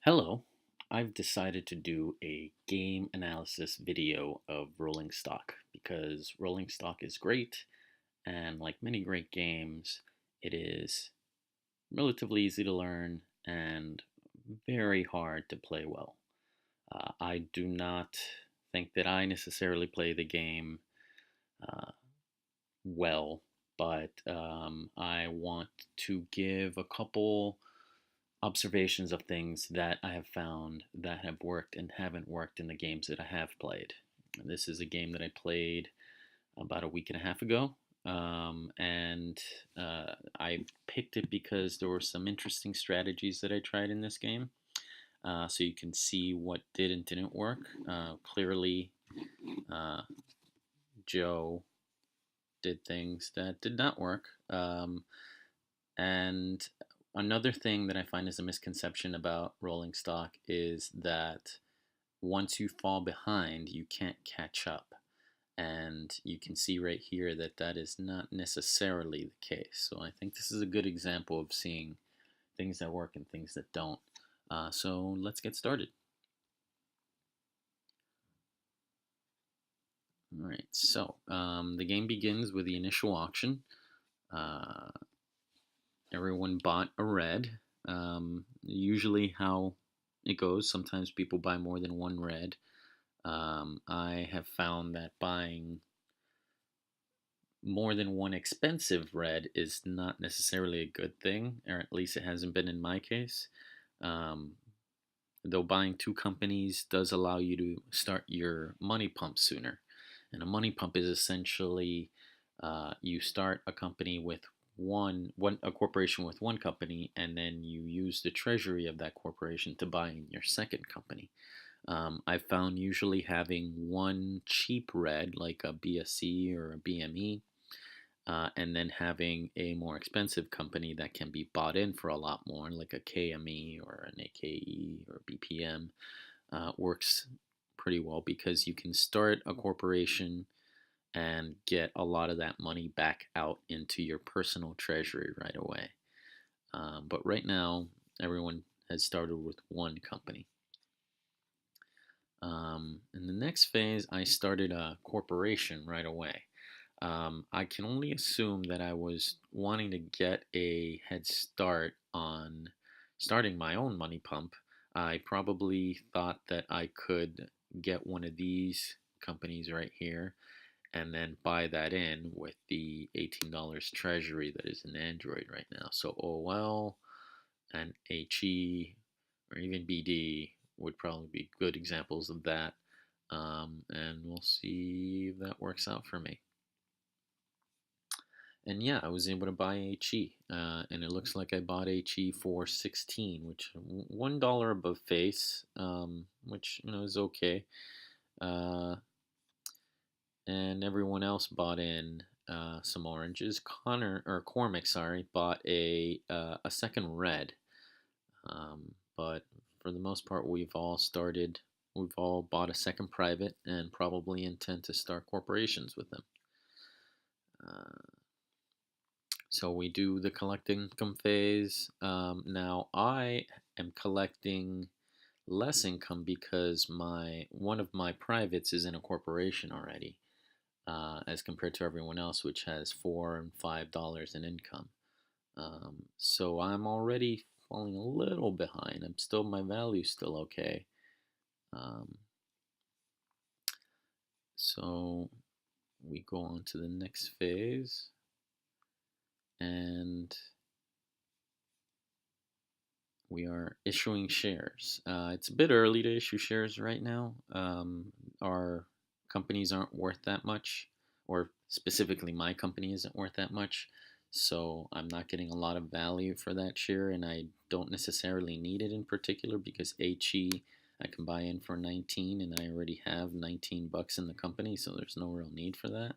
Hello, I've decided to do a game analysis video of Rolling Stock because Rolling Stock is great, and like many great games, it is relatively easy to learn and very hard to play well. I do not think that I necessarily play the game uh, well, but I want to give a couple observations of things that I have found that have worked and haven't worked in the games that I have played. And this is a game that I played about a week and a half ago. And I picked it because there were some interesting strategies that I tried in this game. So you can see what did and didn't work. Clearly, uh, Joe did things that did not work. And another thing that I find is a misconception about rolling stock is that once you fall behind, you can't catch up. And you can see right here that that is not necessarily the case. So I think this is a good example of seeing things that work and things that don't. So let's get started. All right, so the game begins with the initial auction. Uh, Everyone bought a red. Usually, how it goes, sometimes people buy more than one red. I have found that buying more than one expensive red is not necessarily a good thing, or at least it hasn't been in my case. Um, though buying two companies does allow you to start your money pump sooner. And a money pump is essentially you start a company with one a corporation with one company, and then you use the treasury of that corporation to buy in your second company. I found usually having one cheap red like a BSC or a BME, and then having a more expensive company that can be bought in for a lot more, like a KME or an AKE or BPM, works pretty well because you can start a corporation and get a lot of that money back out into your personal treasury right away. But right now, everyone has started with one company. In the next phase, I started a corporation right away. I can only assume that I was wanting to get a head start on starting my own money pump. I probably thought that I could get one of these companies right here and then buy that in with the $18 treasury that is in Android right now. So OL and HE or even BD would probably be good examples of that. And we'll see if that works out for me. And yeah, I was able to buy HE, and it looks like I bought HE for 16, which $1 above face, which is okay. And everyone else bought in some oranges. Connor or Cormac, sorry, bought a second red, but for the most part, we've all bought a second private, and probably intend to start corporations with them. So we do the collecting income phase. Now I am collecting less income because one of my privates is in a corporation already, as compared to everyone else, which has $4 and $5 in income. So I'm already falling a little behind. My value's still okay. So we go on to the next phase, and we are issuing shares. It's a bit early to issue shares right now. Our companies aren't worth that much, or specifically my company isn't worth that much. So I'm not getting a lot of value for that share, and I don't necessarily need it in particular because HE I can buy in for 19, and I already have 19 bucks in the company, so there's no real need for that.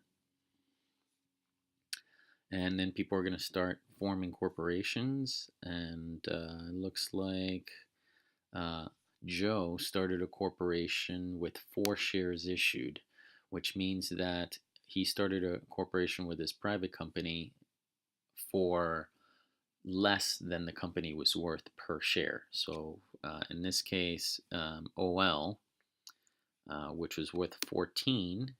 And then people are going to start forming corporations, and it looks like uh, Joe started a corporation with 4 shares issued, which means that he started a corporation with his private company for less than the company was worth per share. So in this case, OL, which was worth 14,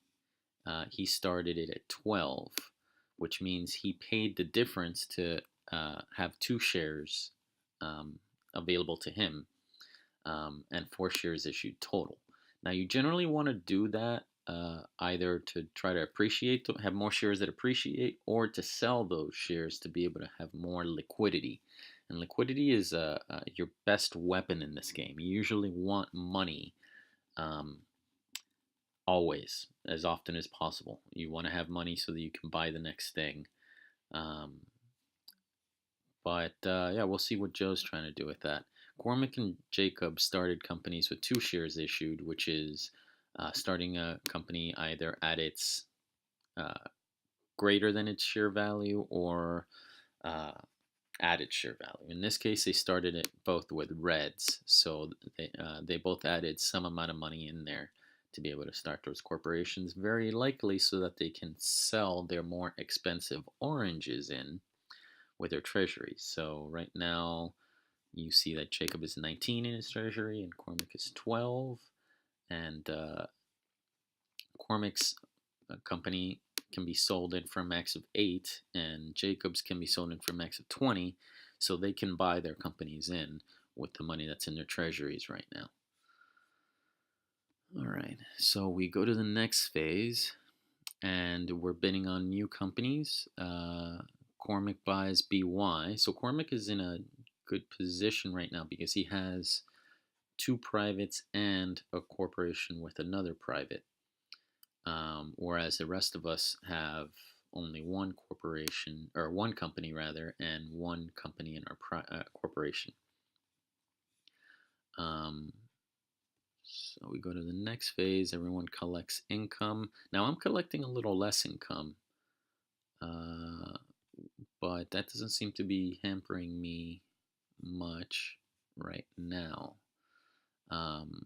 he started it at 12, which means he paid the difference to have 2 shares available to him, and 4 shares issued total. Now, you generally want to do that either to try to have more shares that appreciate, or to sell those shares to be able to have more liquidity. And liquidity is your best weapon in this game. You usually want money um, always, as often as possible. You want to have money so that you can buy the next thing. Um, but yeah, we'll see what Joe's trying to do with that. Cormac and Jacob started companies with 2 shares issued, which is starting a company either at its uh, greater than its share value, or uh, at its share value. In this case, they started it both with reds, so they both added some amount of money in there to be able to start those corporations, very likely so that they can sell their more expensive oranges in with their treasuries. So right now, you see that Jacob is 19 in his treasury and Cormac is 12. And Cormac's company can be sold in for a max of 8, and Jacob's can be sold in for a max of 20. So they can buy their companies in with the money that's in their treasuries right now. All right, so we go to the next phase, and we're bidding on new companies. Cormac buys BY. So Cormac is in a good position right now because he has 2 privates and a corporation with another private, whereas the rest of us have only one corporation, or one company rather, and one company in our corporation. So we go to the next phase. Everyone collects income. Now I'm collecting a little less income, but that doesn't seem to be hampering me much right now. Um,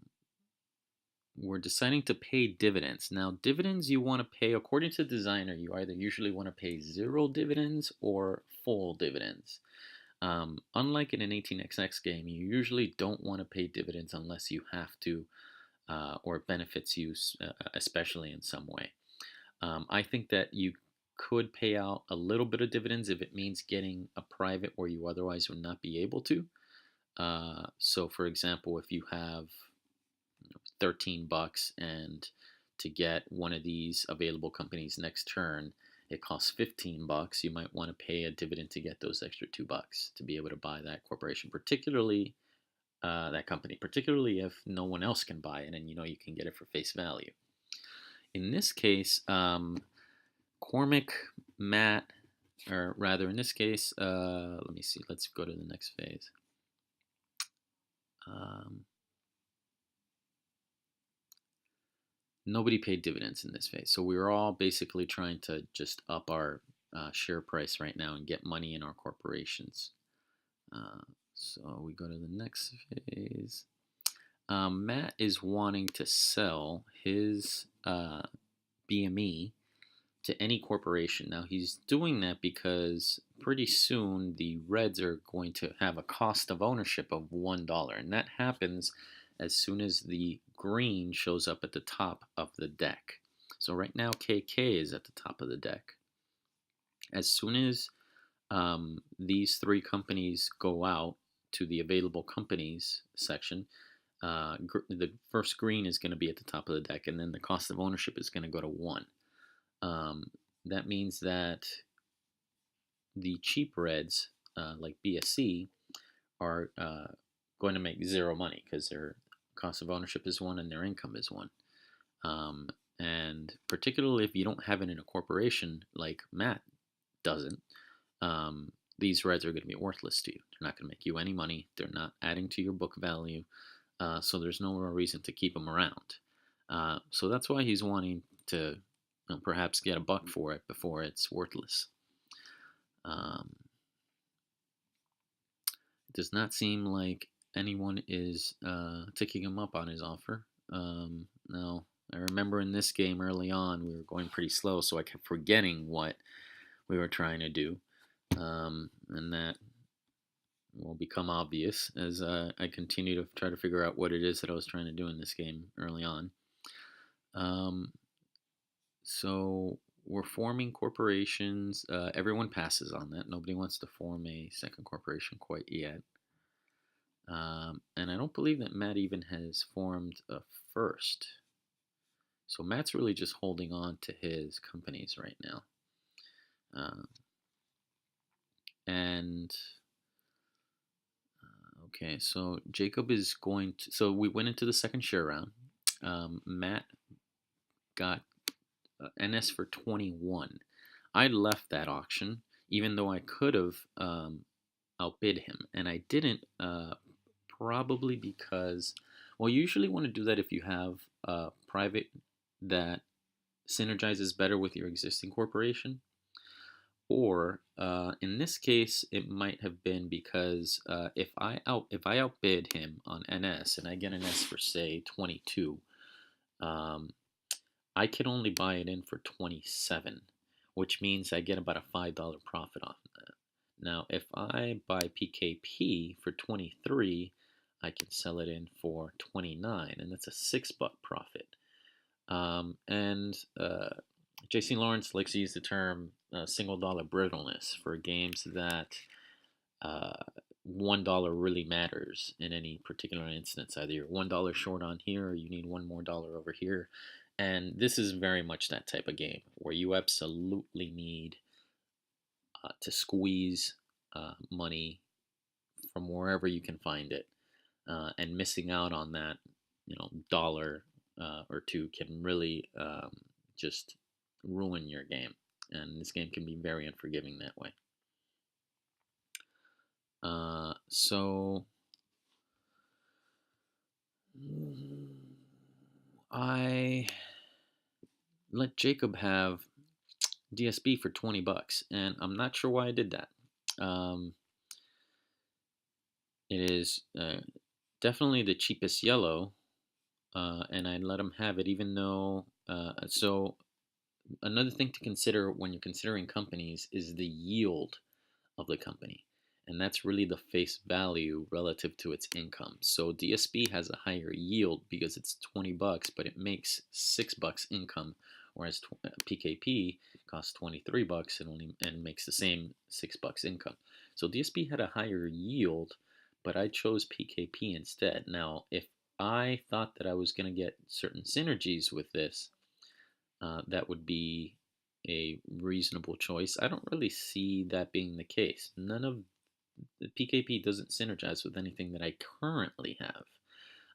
we're deciding to pay dividends. Now, dividends you want to pay, according to the designer, you either usually want to pay 0 dividends or full dividends. Unlike in an 18xx game, you usually don't want to pay dividends unless you have to, or it benefits you, especially in some way. I think that you could pay out a little bit of dividends if it means getting a private where you otherwise would not be able to. So, for example, if you have $13, and to get one of these available companies next turn, it costs $15. You might want to pay a dividend to get those extra $2 to be able to buy that corporation, particularly that company, particularly if no one else can buy it and you know you can get it for face value. In this case, Cormac, Matt, or rather, in this case, let me see. Let's go to the next phase. Nobody paid dividends in this phase. So we were all basically trying to just up our share price right now and get money in our corporations. So we go to the next phase. Matt is wanting to sell his BME to any corporation. Now he's doing that because pretty soon the Reds are going to have a cost of ownership of $1, and that happens as soon as the green shows up at the top of the deck. So right now KK is at the top of the deck. As soon as these 3 companies go out to the available companies section, the first green is going to be at the top of the deck, and then the cost of ownership is going to go to 1. That means that the cheap reds, like BSC, are going to make 0 money because their cost of ownership is 1 and their income is 1. And particularly if you don't have it in a corporation like Matt doesn't, these reds are going to be worthless to you. They're not going to make you any money. They're not adding to your book value. So there's no real reason to keep them around. So that's why he's wanting to perhaps get a buck for it before it's worthless. It does not seem like anyone is ticking him up on his offer. Now, I remember in this game early on, we were going pretty slow, so I kept forgetting what we were trying to do. And that will become obvious as I continue to try to figure out what it is that I was trying to do in this game early on. Um, so we're forming corporations. Everyone passes on that. Nobody wants to form a second corporation quite yet. And I don't believe that Matt even has formed a first. So Matt's really just holding on to his companies right now. Uh, and okay, so Jacob is going to. So we went into the second share round. Matt got NS for 21. I left that auction, even though I could have outbid him, and I didn't. Probably because, well, you usually want to do that if you have a private that synergizes better with your existing corporation. Or in this case, it might have been because if I outbid him on NS and I get an S for say 22, um, I can only buy it in for 27, which means I get about a $5 profit on that. Now, if I buy PKP for 23, I can sell it in for 29, and that's a $6 profit. And J.C. Lawrence likes to use the term single dollar brittleness for games that uh, $1 really matters in any particular instance. Either you're $1 short on here, or you need one more dollar over here. And this is very much that type of game where you absolutely need to squeeze money from wherever you can find it, and missing out on that, dollar or two can really just ruin your game. And this game can be very unforgiving that way. So I let Jacob have DSB for $20, and I'm not sure why I did that. It is definitely the cheapest yellow, and I let him have it, even though. So another thing to consider when you're considering companies is the yield of the company. And that's really the face value relative to its income. So DSB has a higher yield because it's $20, but it makes $6 income, whereas PKP costs $23 and makes the same $6 income. So DSB had a higher yield, but I chose PKP instead. Now, if I thought that I was going to get certain synergies with this, that would be a reasonable choice. I don't really see that being the case. None of the PKP doesn't synergize with anything that I currently have.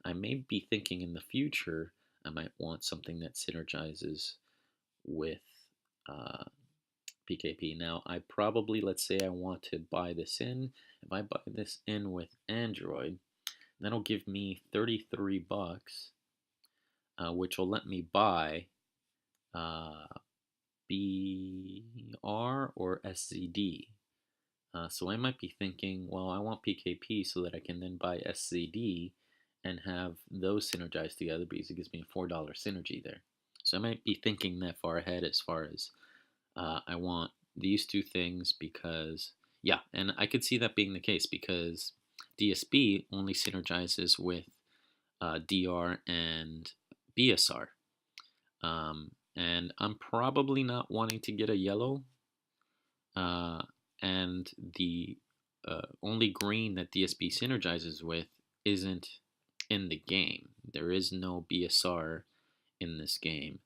I may be thinking in the future I might want something that synergizes with PKP. Now, I probably, let's say I want to buy this in. If I buy this in with Android, that'll give me $33, which will let me buy BR or SZD. So I might be thinking, well, I want PKP so that I can then buy SZD and have those synergize together because it gives me a $4 synergy there. So I might be thinking that far ahead as far as I want these two things because, yeah, and I could see that being the case because DSB only synergizes with DR and BSR. And I'm probably not wanting to get a yellow. And the only green that DSB synergizes with isn't in the game. There is no BSR in this game.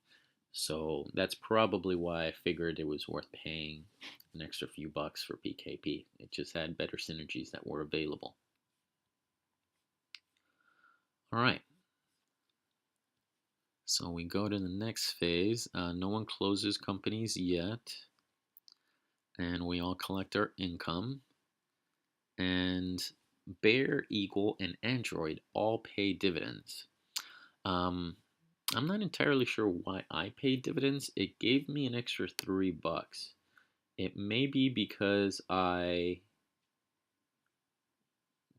So that's probably why I figured it was worth paying an extra few bucks for PKP. It just had better synergies that were available. All right. So we go to the next phase. No one closes companies yet. And we all collect our income. And Bear, Eagle, and Android all pay dividends. I'm not entirely sure why I paid dividends. It gave me an extra $3. It may be because I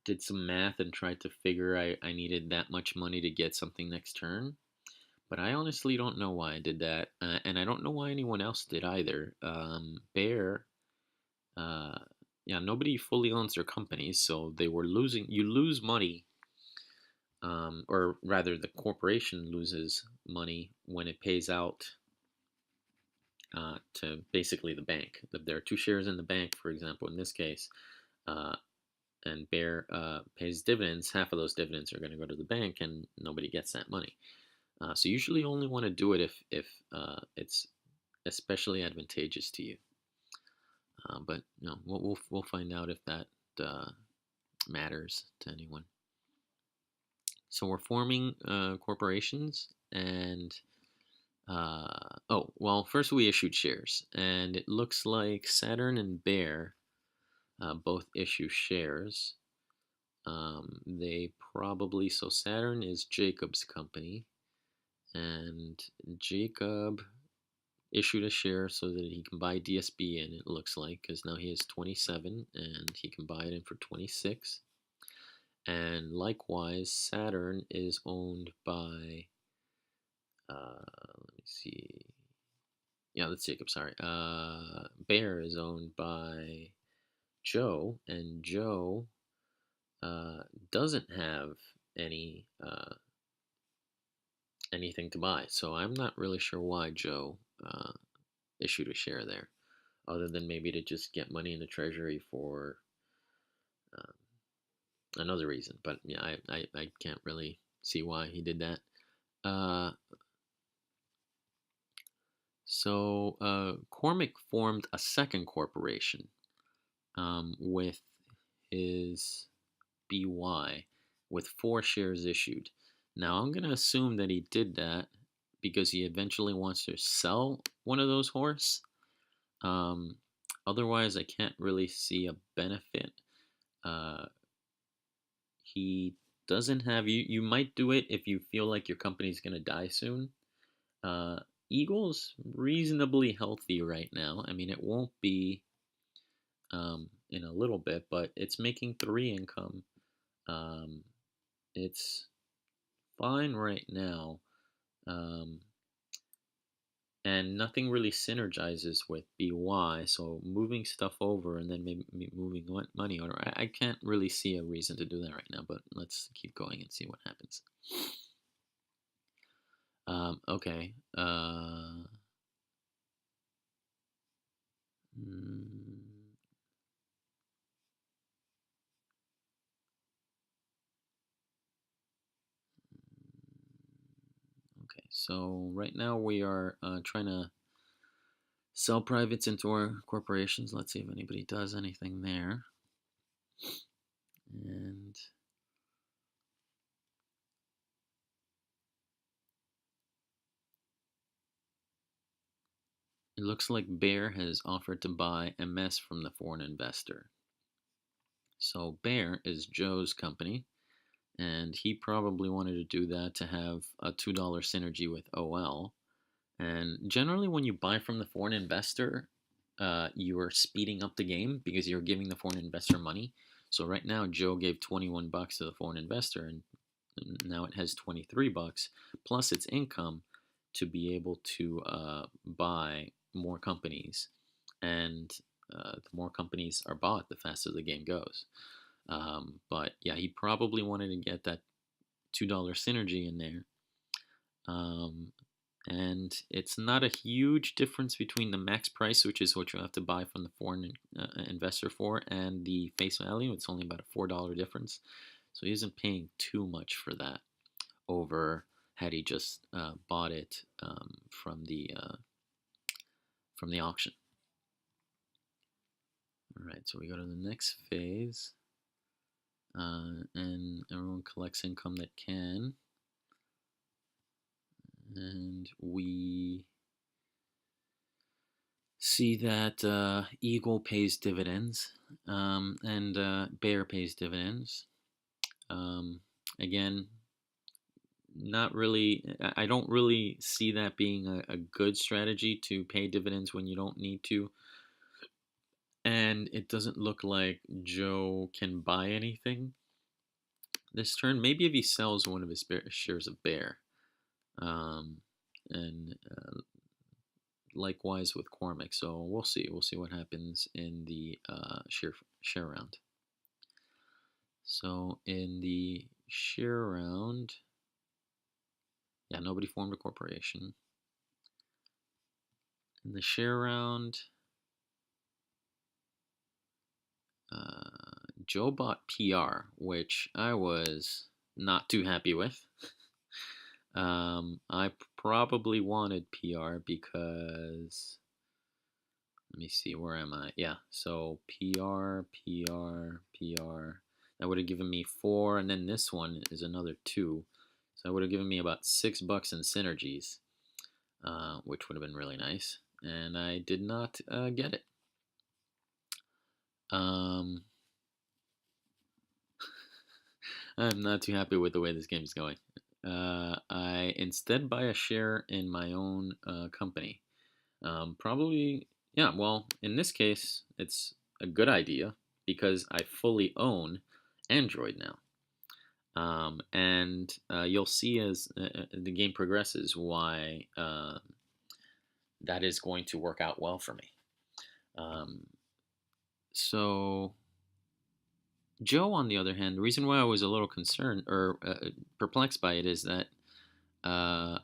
did some math and tried to figure I needed that much money to get something next turn. But I honestly don't know why I did that. And I don't know why anyone else did either. Bear yeah, nobody fully owns their companies, so they were losing. You lose money, or rather, the corporation loses money when it pays out to basically the bank. If there are two shares in the bank, for example, in this case, uh, and Bear pays dividends, half of those dividends are going to go to the bank, and nobody gets that money. So you usually only want to do it if it's especially advantageous to you. But no, we'll find out if that uh, matters to anyone. So we're forming corporations, and oh well, first we issued shares, and it looks like Saturn and Bear both issue shares. They probably, so Saturn is Jacob's company, and Jacob issued a share so that he can buy DSB in, it looks like, because now he has 27 and he can buy it in for 26. And likewise, Saturn is owned by, let me see. Yeah, that's Jacob, sorry. Bear is owned by Joe, and Joe doesn't have any anything to buy. So I'm not really sure why Joe issued a share there, other than maybe to just get money in the treasury for um, another reason. But yeah, I can't really see why he did that. Uh, Cormac formed a second corporation with his BY with 4 shares issued. Now I'm going to assume that he did that because he eventually wants to sell one of those horse. Um, Otherwise, I can't really see a benefit. Uh, he doesn't have you. You might do it if you feel like your company's gonna die soon. Uh, Eagle's reasonably healthy right now. I mean, it won't be in a little bit, but it's making 3 income. Um, it's fine right now. Um, and nothing really synergizes with BY. So moving stuff over and then maybe moving money over, I can't really see a reason to do that right now. But let's keep going and see what happens. Okay. Mm, okay. So right now we are trying to sell privates into our corporations. Let's see if anybody does anything there. And it looks like Bear has offered to buy MS from the foreign investor. So Bear is Joe's company, and he probably wanted to do that to have a $2 synergy with OL. And generally, when you buy from the foreign investor, you are speeding up the game because you're giving the foreign investor money. So right now, Joe gave $21 to the foreign investor, and now it has $23 plus its income to be able to buy more companies. And the more companies are bought, the faster the game goes. But yeah, he probably wanted to get that $2 synergy in there. And it's not a huge difference between the max price, which is what you have to buy from the foreign investor for, and the face value. It's only about a $4 difference. So he isn't paying too much for that over had he just bought it from the auction. All right, so we go to the next phase, and everyone collects income that can, and we see that Eagle pays dividends, and Bear pays dividends. Again, not really. I don't really see that being a good strategy to pay dividends when you don't need to. And it doesn't look like Joe can buy anything this turn. Maybe if he sells one of his shares of Bear, um, and likewise with Cormac. So we'll see. We'll see what happens in the share round. So in the share round, yeah, nobody formed a corporation. In the share round, Joe bought PR, which I was not too happy with. I probably wanted PR because, let me see, where am I? Yeah, so PR, PR, PR. That would have given me 4, and then this one is another 2. So that would have given me about $6 in synergies, which would have been really nice. And I did not get it. I'm not too happy with the way this game is going. I instead buy a share in my own company. Probably, yeah, well, in this case, it's a good idea because I fully own Android now. And you'll see as the game progresses why that is going to work out well for me. Um, so, Joe, on the other hand, the reason why I was a little concerned or perplexed by it is that, uh,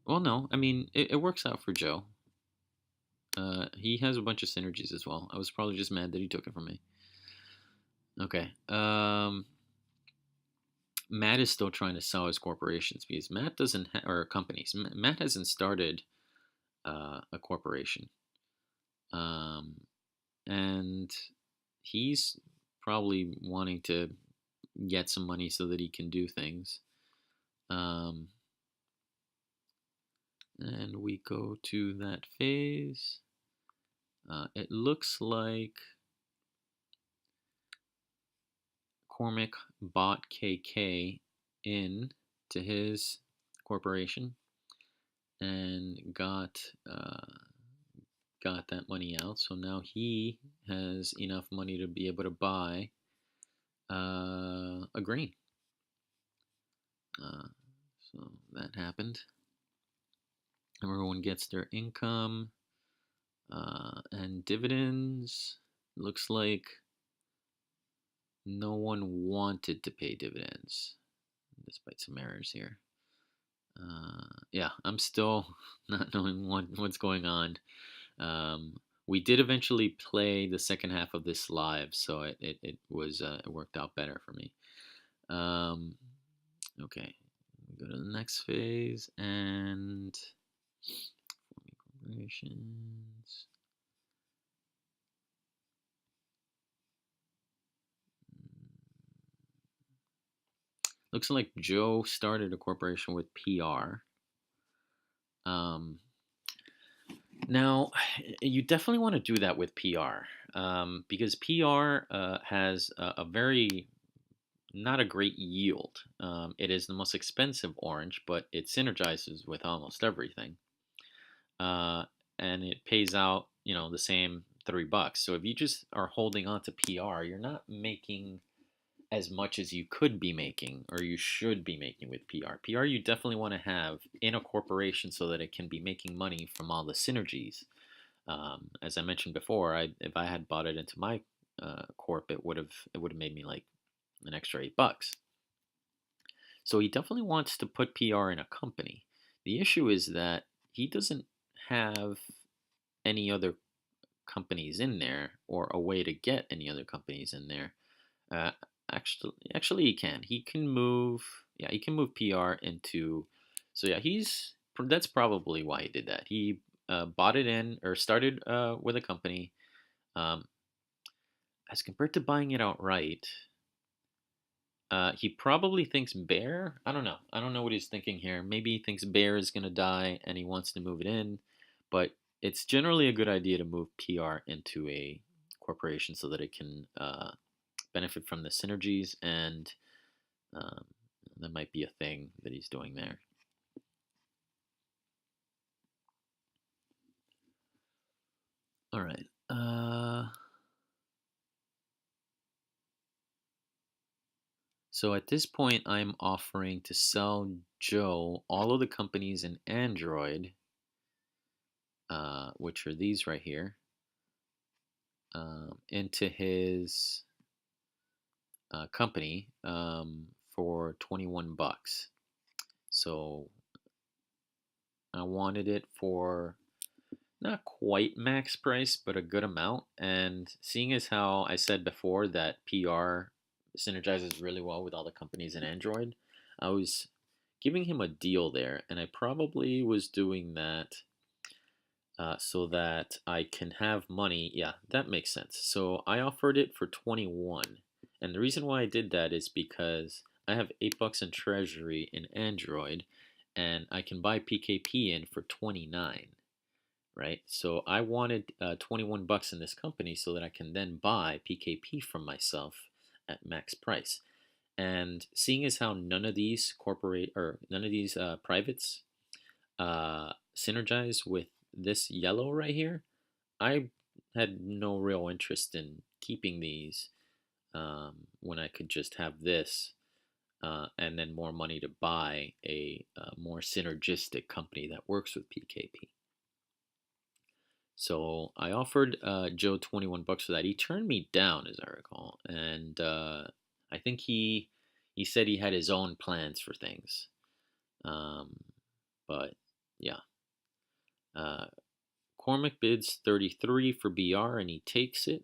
well, no, I mean, it works out for Joe. He has a bunch of synergies as well. I was probably just mad that he took it from me. Okay. Matt is still trying to sell his corporations because Matt doesn't or companies. Matt hasn't started a corporation, um, and he's probably wanting to get some money so that he can do things. Um, and we go to that phase. It looks like Cormac bought KK in to his corporation and got that money out. So now he has enough money to be able to buy a grain. Uh, so that happened. Everyone gets their income and dividends. Looks like no one wanted to pay dividends, despite some errors here. Yeah, I'm still not knowing what's going on. We did eventually play the second half of this live, so it was it worked out better for me. Okay, we go to the next phase and forming corporations. Looks like Joe started a corporation with PR. Now, you definitely want to do that with PR because PR has a very not a great yield. It is the most expensive orange, but it synergizes with almost everything, uh, and it pays out the same $3. So if you just are holding on to PR, you're not making as much as you could be making or you should be making with PR. PR you definitely want to have in a corporation so that it can be making money from all the synergies. As I mentioned before, if I had bought it into my corp, it would have made me like an extra $8. So he definitely wants to put PR in a company. The issue is that he doesn't have any other companies in there or a way to get any other companies in there. Uh, actually, he can. He can move. Yeah, he can move PR into. So yeah, that's probably why he did that. He bought it in or started with a company. Um, as compared to buying it outright, he probably thinks Bear. I don't know. I don't know what he's thinking here. Maybe he thinks Bear is gonna die and he wants to move it in, but it's generally a good idea to move PR into a corporation so that it can benefit from the synergies, and um, that might be a thing that he's doing there. All right. So at this point, I'm offering to sell Joe all of the companies in Android which are these right here, into his company for 21 bucks. So I wanted it for not quite max price, but a good amount. And seeing as how I said before that PR synergizes really well with all the companies in Android, I was giving him a deal there, and I probably was doing that so that I can have money. Yeah, that makes sense. So I offered it for 21. And the reason why I did that is because I have 8 bucks in treasury in Android and I can buy PKP in for 29, right? So I wanted 21 bucks in this company so that I can then buy PKP from myself at max price. And seeing as how none of these privates synergize with this yellow right here, I had no real interest in keeping these when I could just have this and then more money to buy a more synergistic company that works with PKP. So I offered Joe 21 bucks for that. He turned me down, as I recall, and I think he said he had his own plans for things. Um, but yeah, uh, Cormac bids 33 for BR, and he takes it.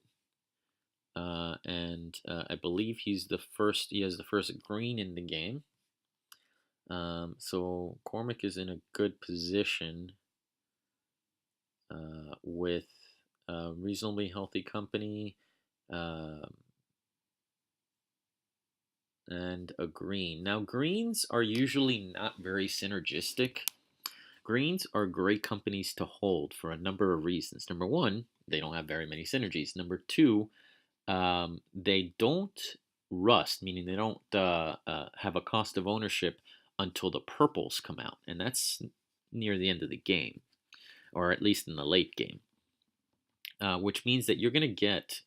And I believe he's the first. He has the first green in the game. So Cormac is in a good position with a reasonably healthy company and a green. Now greens are usually not very synergistic. Greens are great companies to hold for a number of reasons. Number one, they don't have very many synergies. Number two, they don't rust, meaning they don't have a cost of ownership until the purples come out, and that's near the end of the game, or at least in the late game, which means that you're going to get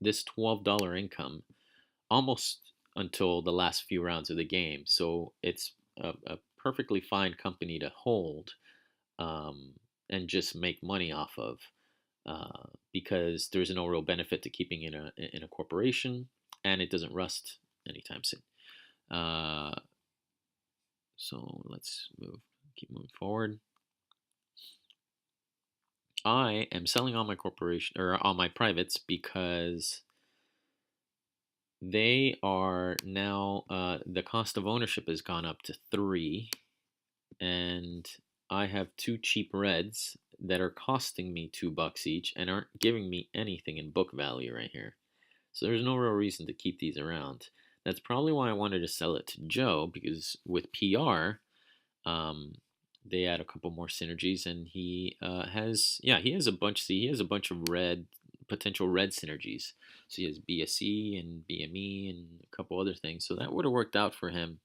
this $12 income almost until the last few rounds of the game. So it's a perfectly fine company to hold and just make money off of because there's no real benefit to keeping in a corporation, and it doesn't rust anytime soon. So let's keep moving forward. I am selling all my corporation or all my privates because they are now the cost of ownership has gone up to 3, and I have 2 cheap reds that are costing me $2 each and aren't giving me anything in book value right here. So there's no real reason to keep these around. That's probably why I wanted to sell it to Joe, because with PR, they add a couple more synergies, and he he has a bunch. See, he has a bunch of potential red synergies. So he has BSE and BME and a couple other things. So that would have worked out for him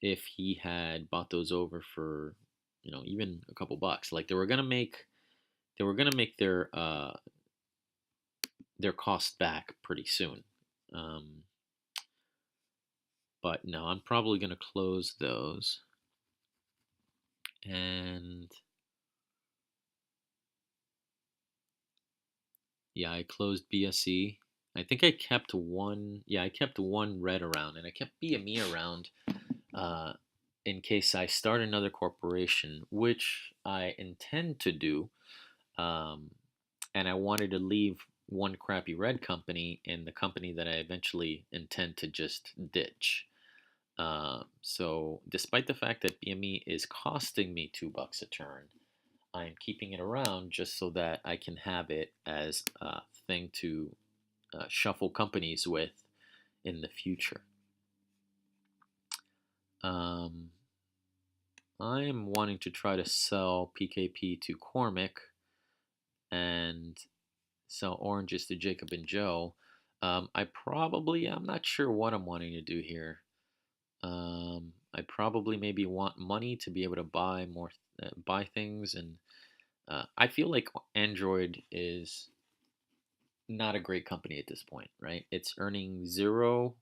if he had bought those over for even a couple bucks. Like they were gonna make their cost back pretty soon. But no, I'm probably going to close those. And yeah, I closed BSE. I think I kept one. Yeah, I kept one red around, and I kept BME around in case I start another corporation, which I intend to do. Um, and I wanted to leave one crappy red company in the company that I eventually intend to just ditch. So despite the fact that BME is costing me $2 a turn, I am keeping it around just so that I can have it as a thing to shuffle companies with in the future. I am wanting to try to sell PKP to Cormac and sell oranges to Jacob and Joe. I'm not sure what I'm wanting to do here. I probably maybe want money to be able to buy more, buy things, and I feel like Android is not a great company at this point, right? It's earning zero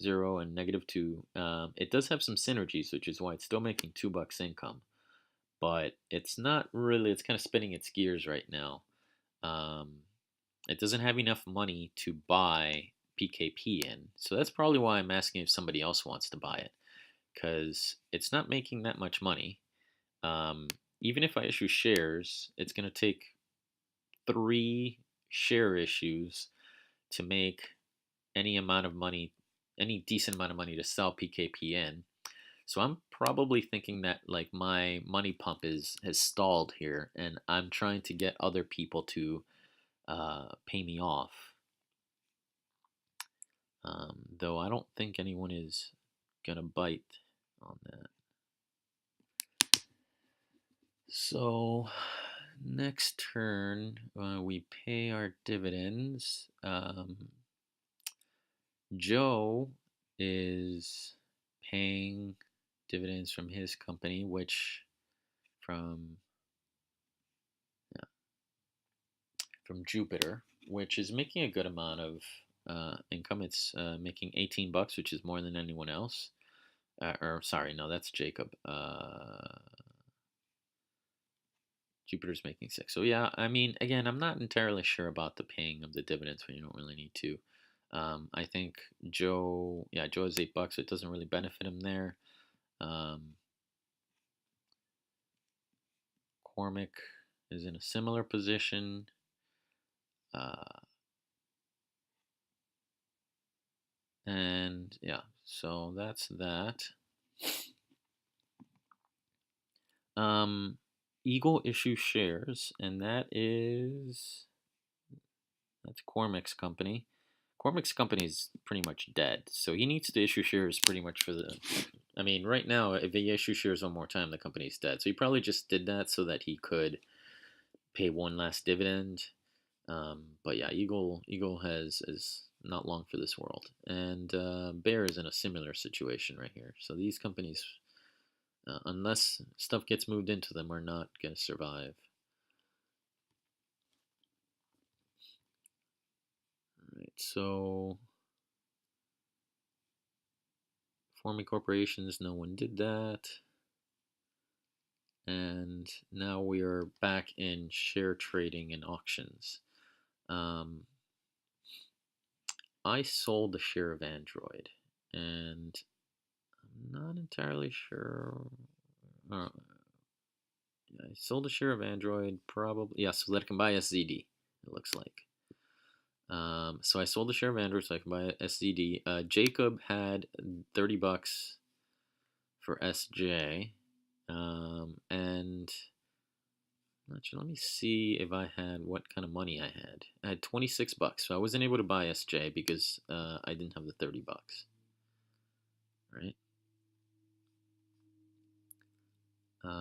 0 and -2. It does have some synergies, which is why it's still making $2 income, but it's not really, it's kind of spinning its gears right now. Um, it doesn't have enough money to buy PKP in. So that's probably why I'm asking if somebody else wants to buy it, because it's not making that much money. Um, Even if I issue shares, it's going to take 3 share issues to make any amount of money, any decent amount of money to sell PKP in. So I'm probably thinking that like my money pump is has stalled here, and I'm trying to get other people to pay me off. Though I don't think anyone is gonna bite on that. So next turn, we pay our dividends. Joe is paying dividends from his company, which from yeah, from Jupiter, which is making a good amount of income. It's making $18, which is more than anyone else. Or sorry, no, that's Jacob. Jupiter's making 6. So yeah, I mean, again, I'm not entirely sure about the paying of the dividends when you don't really need to. I think Joe, yeah, Joe has $8, so it doesn't really benefit him there. Cormac is in a similar position. And yeah, so that's that. Um, Eagle issue shares, and that's Cormac's company. Cormac's company is pretty much dead, so he needs to issue shares pretty much for the. I mean, right now, if he issue shares one more time, the company's dead. So he probably just did that so that he could pay one last dividend. But yeah, Eagle is not long for this world, and Bear is in a similar situation right here. So these companies, unless stuff gets moved into them, are not going to survive. All right, so forming corporations, no one did that. And now we are back in share trading and auctions. I sold a share of Android, and I'm not entirely sure. Uh, I sold a share of Android, probably. Yeah, so that I can buy SZD, it looks like. So I sold a share of Android so I can buy SZD. Jacob had $30 for SJ. And actually, let me see if I had what kind of money I had. I had $26, so I wasn't able to buy SJ because I didn't have the $30. Right?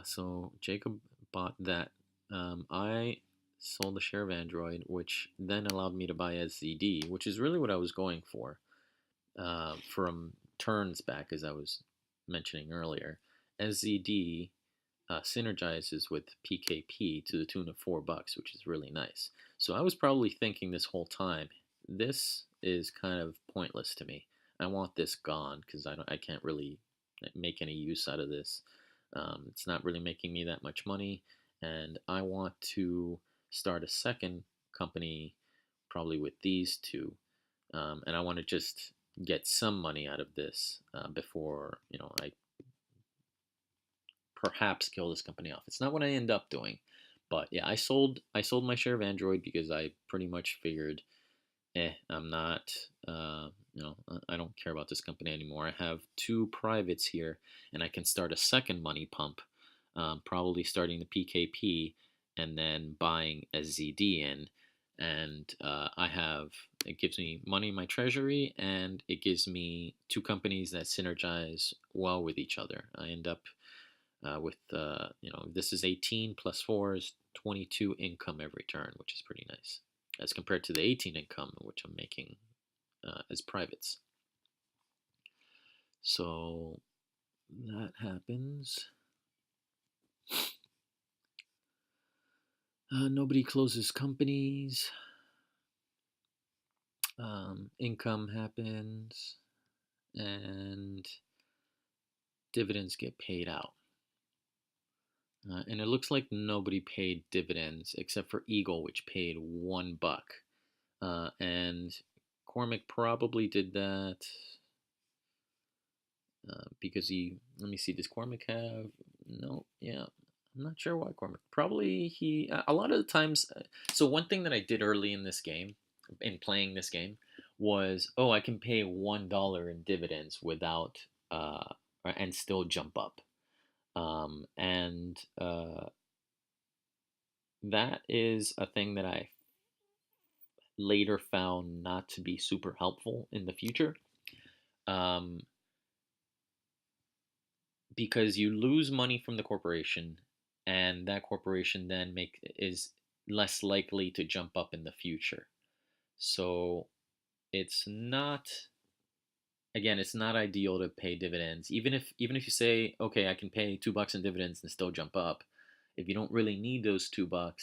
So Jacob bought that. I sold a share of Android, which then allowed me to buy SZD, which is really what I was going for from turns back, as I was mentioning earlier. SZD synergizes with PKP to the tune of $4, which is really nice. So I was probably thinking this whole time, this is kind of pointless to me. I want this gone because I can't really make any use out of this. It's not really making me that much money, and I want to start a second company, probably with these two, and I want to just get some money out of this before I perhaps kill this company off. It's not what I end up doing, but yeah, I sold my share of Android because I pretty much figured, I'm not, I don't care about this company anymore. I have 2 privates here, and I can start a second money pump, probably starting the PKP and then buying a ZD in, and it gives me money in my treasury, and it gives me 2 companies that synergize well with each other. I end up with this is 18 plus 4 is 22 income every turn, which is pretty nice as compared to the 18 income which I'm making as privates. So that happens. Nobody closes companies. Income happens, and dividends get paid out. And it looks like nobody paid dividends except for Eagle, which paid $1. And Cormac probably did that because he. Let me see. Does Cormac have? No. Yeah. I'm not sure why Cormac. Probably he. A lot of the times. So one thing that I did early in this game, in playing this game, was I can pay $1 in dividends without and still jump up. And that is a thing that I later found not to be super helpful in the future. Um, because you lose money from the corporation, and that corporation then is less likely to jump up in the future. So it's not, again, it's not ideal to pay dividends. Even if you say, okay, I can pay $2 in dividends and still jump up, if you don't really need those $2,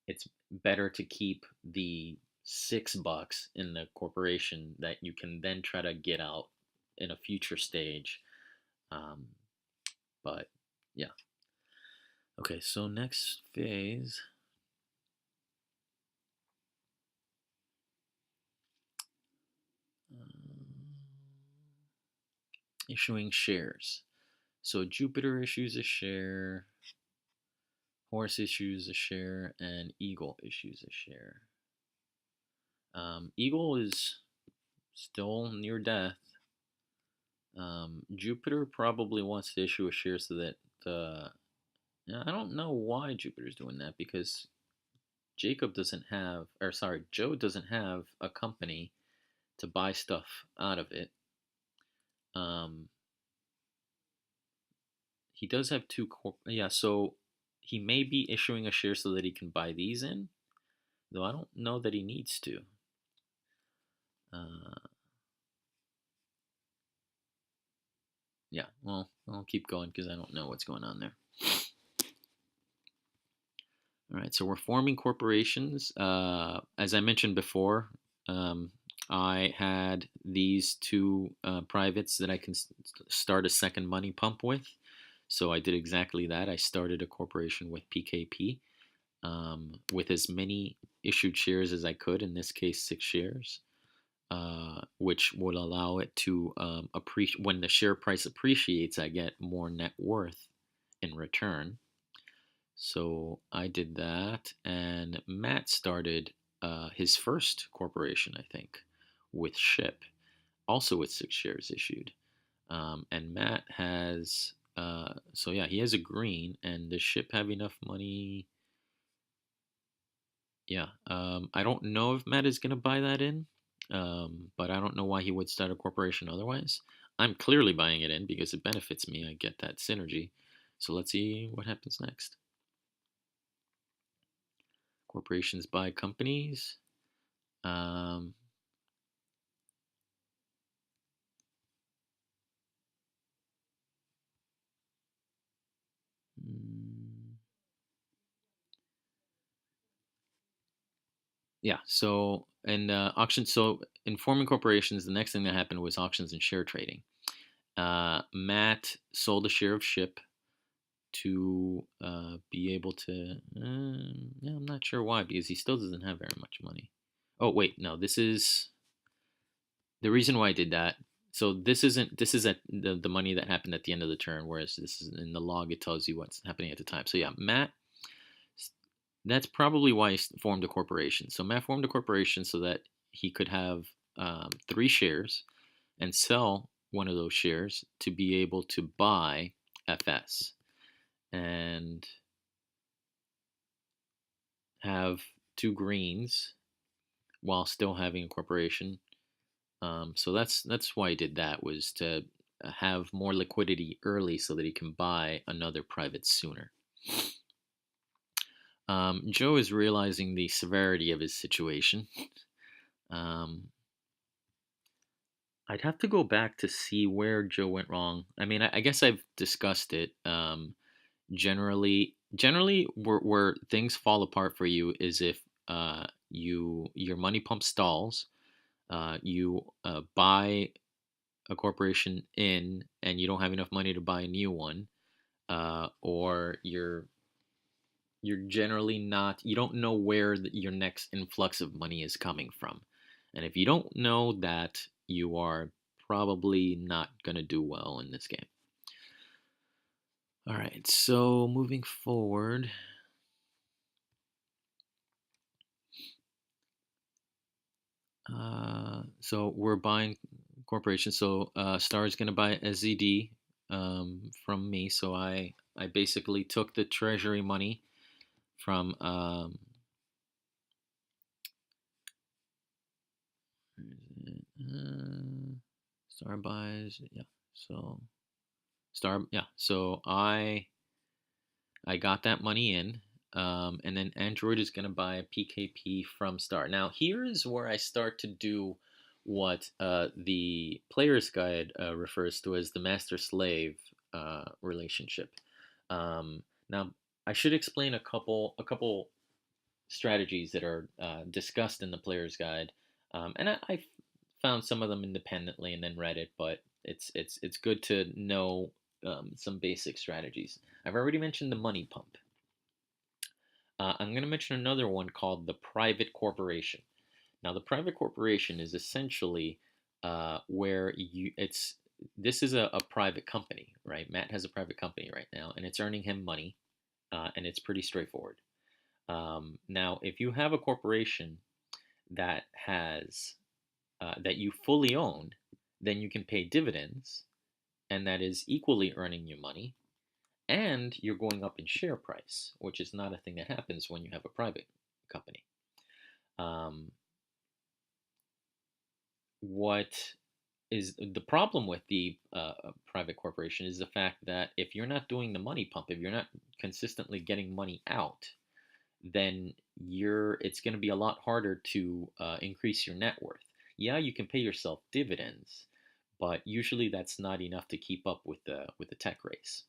it's better to keep the $6 in the corporation that you can then try to get out in a future stage. Um, but yeah. Okay, so next phase. Issuing shares. So Jupiter issues a share, Horse issues a share, and Eagle issues a share. Eagle is still near death. Jupiter probably wants to issue a share so that I don't know why Jupiter's doing that, because Joe doesn't have a company to buy stuff out of it. He does have so he may be issuing a share so that he can buy these in, though I don't know that he needs to. Yeah, well, I'll keep going because I don't know what's going on there. All right, so we're forming corporations. As I mentioned before, I had these two privates that I can start a second money pump with. So I did exactly that. I started a corporation with PKP with as many issued shares as I could, in this case, 6 shares, which would allow it to appreciate. When the share price appreciates, I get more net worth in return. So I did that, and Matt started his first corporation, I think, with Ship, also with 6 shares issued. And Matt has, he has a green, and does Ship have enough money? Yeah, I don't know if Matt is going to buy that in, but I don't know why he would start a corporation otherwise. I'm clearly buying it in because it benefits me. I get that synergy. So let's see what happens next. Corporations buy companies. Um, yeah, so in auctions, so in forming corporations, the next thing that happened was auctions and share trading. Matt sold a share of Ship to be able to. Yeah, I'm not sure why, because he still doesn't have very much money. Oh wait, no, this is the reason why I did that. So this isn't this is the money that happened at the end of the turn, whereas this is in the log. It tells you what's happening at the time. So yeah, Matt. That's probably why he formed a corporation. So Matt formed a corporation so that he could have 3 shares and sell one of those shares to be able to buy FS and have 2 greens while still having a corporation. So that's why he did that, was to have more liquidity early so that he can buy another private sooner. Joe is realizing the severity of his situation. I'd have to go back to see where Joe went wrong. I mean, I guess I've discussed it. Generally, where things fall apart for you is if your money pump stalls. You buy a corporation in and you don't have enough money to buy a new one, or you're generally not, you don't know where your next influx of money is coming from. And if you don't know that, you are probably not going to do well in this game. All right, so moving forward, so we're buying corporations. So Star is going to buy SZD from me. So I basically took the treasury money from Star buys, yeah. So Star, yeah. So I got that money in, and then Android is going to buy a PKP from Star. Now here is where I start to do what the player's guide refers to as the master-slave relationship. Now I should explain a couple strategies that are discussed in the player's guide, and I found some of them independently and then read it, but it's good to know some basic strategies. I've already mentioned the money pump. I'm going to mention another one called the private corporation. Now, the private corporation is essentially where you it's this is a private company, right? Matt has a private company right now, and it's earning him money, and it's pretty straightforward. Now, if you have a corporation that has that you fully own, then you can pay dividends, and that is equally earning you money, and you're going up in share price, which is not a thing that happens when you have a private company. Um, what is the problem with the private corporation is the fact that if you're not doing the money pump, if you're not consistently getting money out, then it's going to be a lot harder to increase your net worth. Yeah, you can pay yourself dividends, but usually that's not enough to keep up with the tech race.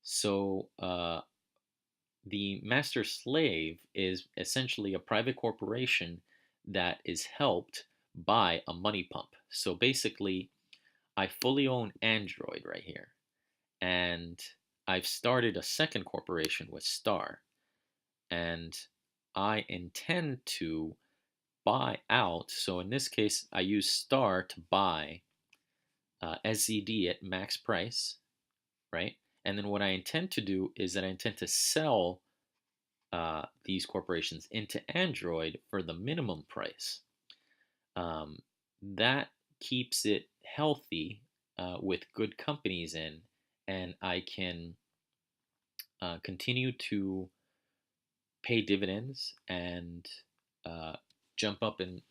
So the master slave is essentially a private corporation that is helped by a money pump. So basically, I fully own Android right here, and I've started a second corporation with Star, and I intend to buy out. So in this case, I use Star to buy SZD at max price, right? And then what I intend to do is that I intend to sell these corporations into Android for the minimum price. Um, that keeps it healthy with good companies in, and I can continue to pay dividends and uh, jump up in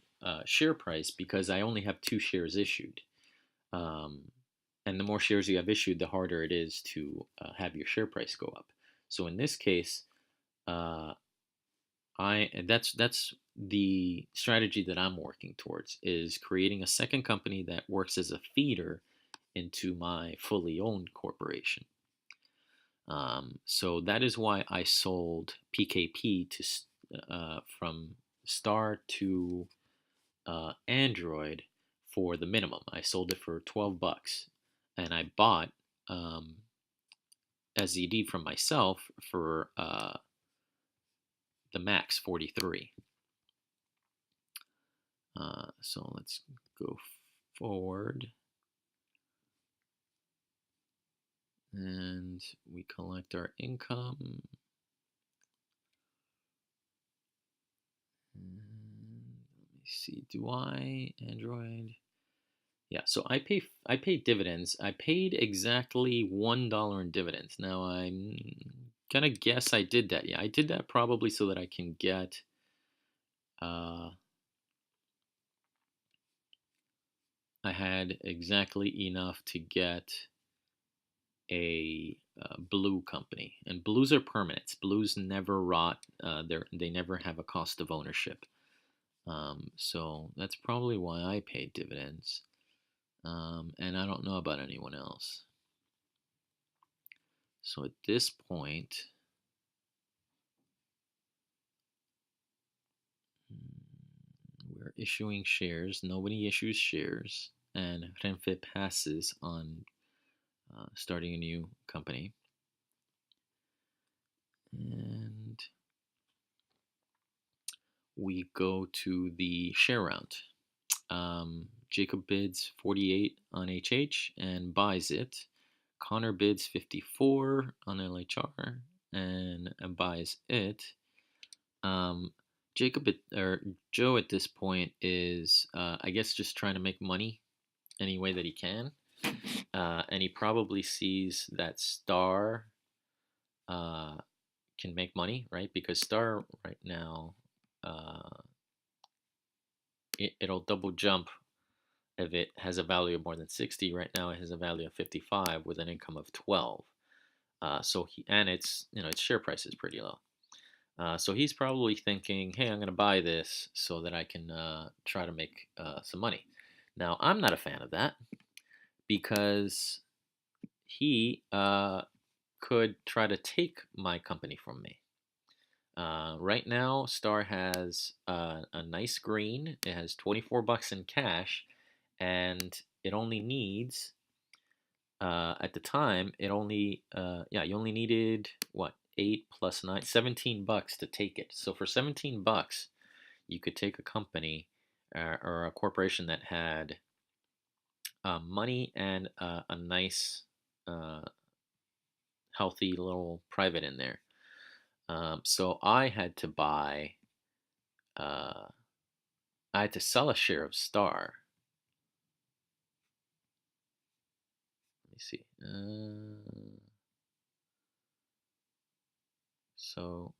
share price because I only have 2 shares issued. Um, and the more shares you have issued, the harder it is to have your share price go up. So in this case, uh, that's the strategy that I'm working towards is creating a second company that works as a feeder into my fully owned corporation. So that is why I sold PKP to from Star to Android for the minimum. I sold it for $12, and I bought SZD from myself for the max 43. So let's go forward, and we collect our income. And let me see. Do I Android? Yeah. So I paid dividends. I paid exactly $1 in dividends. Now I'm gonna guess I did that. Yeah, I did that probably so that I can get. I had exactly enough to get a blue company, and blues are permanents. Blues never rot. They never have a cost of ownership. So that's probably why I paid dividends. And I don't know about anyone else. So at this point, we're issuing shares. Nobody issues shares. and Renfe passes on starting a new company. And we go to the share round. Jacob bids 48 on HH and buys it. Connor bids 54 on LHR and buys it. Jacob or Joe at this point is, I guess, just trying to make money any way that he can, and he probably sees that Star uh, can make money, right? Because Star right now, it'll double jump if it has a value of more than 60. Right now, it has a value of 55 with an income of 12. And its share price is pretty low. So he's probably thinking, hey, I'm going to buy this so that I can try to make some money. Now, I'm not a fan of that because he could try to take my company from me. Right now, Star has a nice green. It has 24 bucks in cash, and it only needs at the time, you only needed what, 8 plus 9, 17 bucks to take it. So for 17 bucks, you could take a company or a corporation that had money and a nice, uh, healthy little private in there. So uh, I had to sell a share of Star. Let me see. So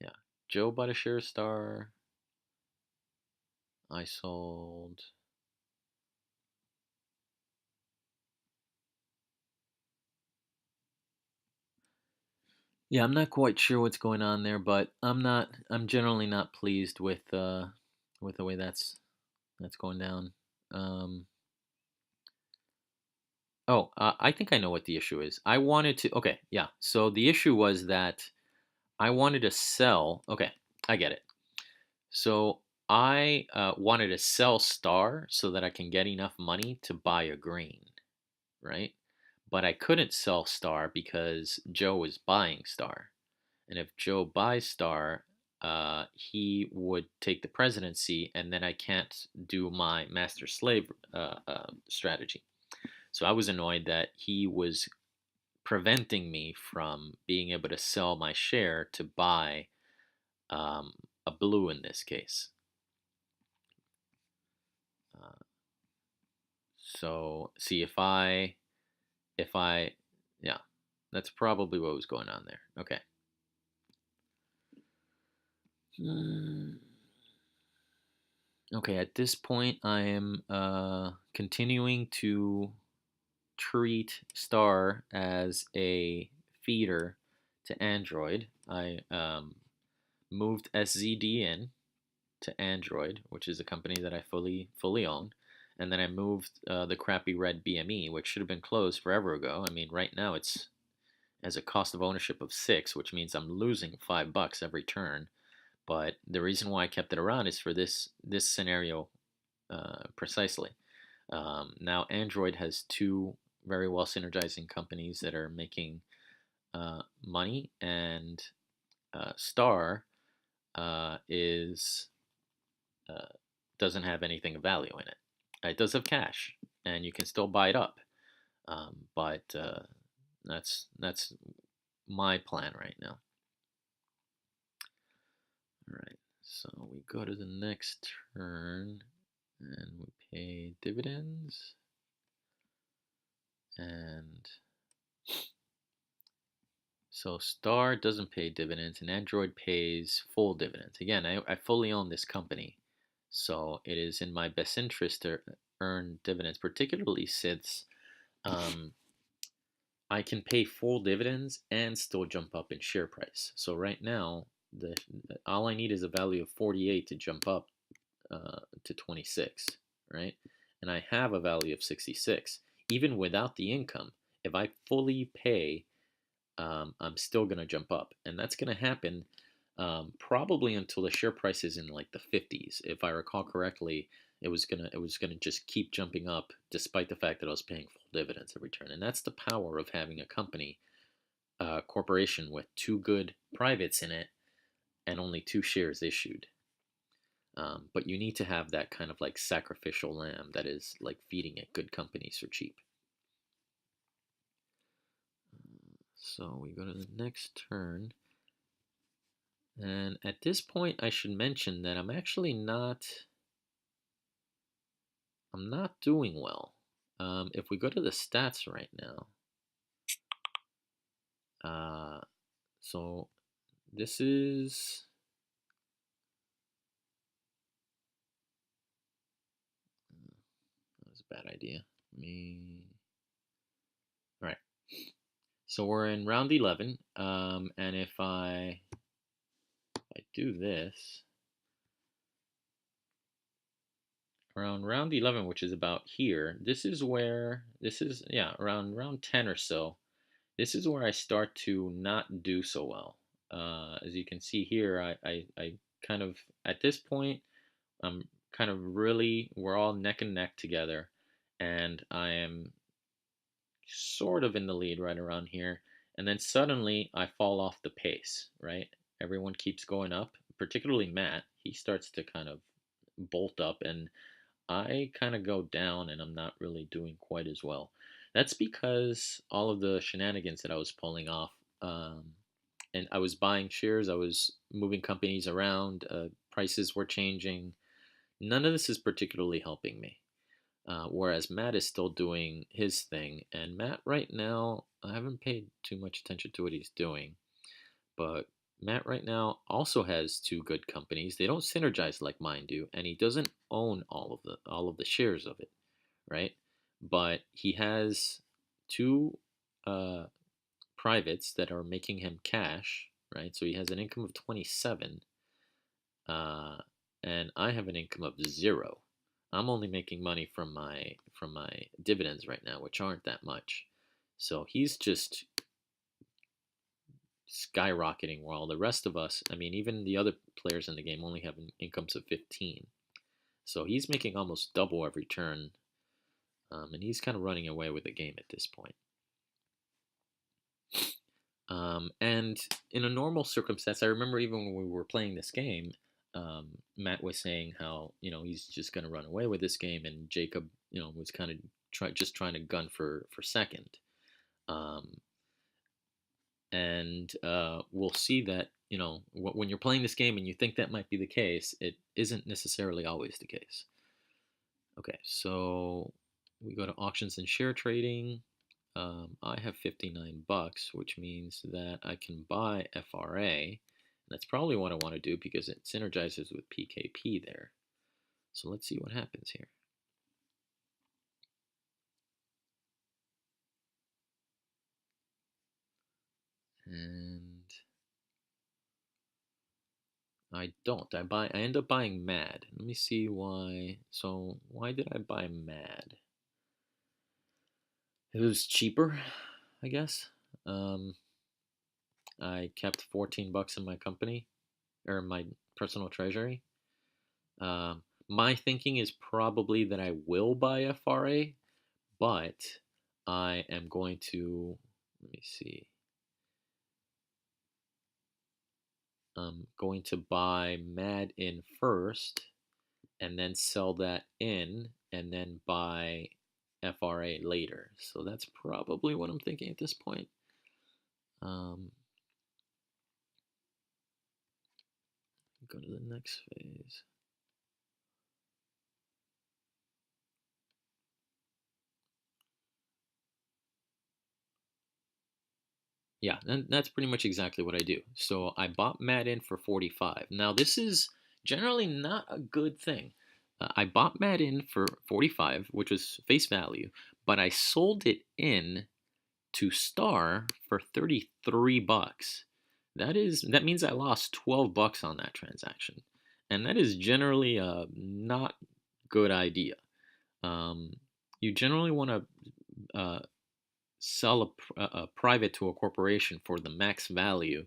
yeah, Joe bought a share of Star. I sold. Yeah, I'm not quite sure what's going on there, but I'm generally not pleased with the way that's going down. Um, I think I know what the issue is. I wanted to. Okay, yeah. So the issue was that I wanted to sell. Okay, I get it. So I wanted to sell Star so that I can get enough money to buy a green, right? But I couldn't sell Star because Joe was buying Star. And if Joe buys Star, he would take the presidency, and then I can't do my master slave strategy. So I was annoyed that he was preventing me from being able to sell my share to buy um, a blue in this case. Uh, so see if I yeah, that's probably what was going on there. Okay. Mm, okay, at this point, I am continuing to treat Star as a feeder to Android. I moved SZD in to Android, which is a company that I fully own, and then I moved the crappy red BME, which should have been closed forever ago. I mean, right now it's has a cost of ownership of 6, which means I'm losing $5 every turn. But the reason why I kept it around is for this scenario precisely. Now Android has two very well synergizing companies that are making money, and Star is uh, doesn't have anything of value in it. It does have cash, and you can still buy it up, but that's my plan right now. All right, so we go to the next turn, and we pay dividends, and so Star doesn't pay dividends, and Android pays full dividends. Again, I fully own this company, so it is in my best interest to earn dividends, particularly since um, I can pay full dividends and still jump up in share price. So right now, all I need is a value of 48 to jump up to 26, right? And I have a value of 66. Even without the income, if I fully pay, I'm still going to jump up. And that's going to happen probably until the share price is in like the 50s. If I recall correctly, it was gonna just keep jumping up despite the fact that I was paying full dividends every turn. And that's the power of having a company, corporation with two good privates in it and only two shares issued. But you need to have that kind of like sacrificial lamb that is like feeding it good companies for cheap. So we go to the next turn. And at this point, I should mention that I'm not doing well. If we go to the stats right now, uh, so this is that was a bad idea. All right. So we're in round 11, and if I do this around round 11, which is about here, this is yeah around round 10 or so. This is where I start to not do so well. As you can see here, I kind of, at this point, I'm kind of really, we're all neck and neck together, and I am sort of in the lead right around here. And then suddenly I fall off the pace, right? Everyone keeps going up, particularly Matt. He starts to kind of bolt up, and I kind of go down, and I'm not really doing quite as well. That's because all of the shenanigans that I was pulling off, and I was buying shares, I was moving companies around, prices were changing. None of this is particularly helping me. Whereas Matt is still doing his thing, and Matt right now, I haven't paid too much attention to what he's doing, but Matt right now also has two good companies. They don't synergize like mine do, and he doesn't own all of the shares of it, right? But he has two uh, privates that are making him cash, right? So he has an income of 27, uh, and I have an income of 0. I'm only making money from my dividends right now, which aren't that much. So he's just skyrocketing while the rest of us, I mean, even the other players in the game only have incomes of 15. So he's making almost double every turn, and he's kind of running away with the game at this point. And in a normal circumstance, I remember even when we were playing this game, Matt was saying how he's just going to run away with this game, and Jacob was kind of just trying to gun for second. Um, and we'll see that when you're playing this game and you think that might be the case, it isn't necessarily always the case. Okay, so we go to auctions and share trading. I have 59 bucks, which means that I can buy FRA. That's probably what I want to do because it synergizes with PKP there. So let's see what happens here. And I don't. I end up buying MAD. Let me see why. So why did I buy MAD? It was cheaper, I guess. I kept 14 bucks in my company, or my personal treasury. My thinking is probably that I will buy FRA, but I am going to, let me see, I'm going to buy MAD in first and then sell that in and then buy FRA later. So that's probably what I'm thinking at this point. Go to the next phase. Yeah, and that's pretty much exactly what I do. So I bought MAD in for 45. Now this is generally not a good thing. I bought MAD in for 45, which was face value, but I sold it in to Star for 33 bucks. That means I lost 12 bucks on that transaction. And that is generally a not good idea. Um, you generally want to sell a private to a corporation for the max value,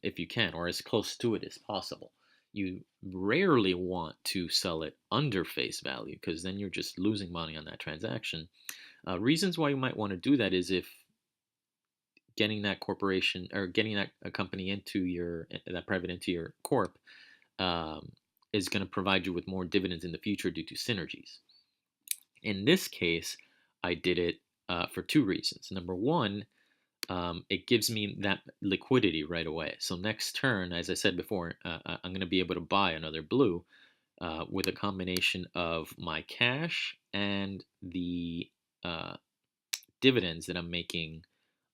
if you can, or as close to it as possible. You rarely want to sell it under face value because then you're just losing money on that transaction. Reasons why you might want to do that is if getting that corporation or getting that a company into your that private into your corp um, is going to provide you with more dividends in the future due to synergies. In this case, I did it for two reasons. Number one, it gives me that liquidity right away. So next turn, as I said before, I'm going to be able to buy another blue with a combination of my cash and the uh, dividends that I'm making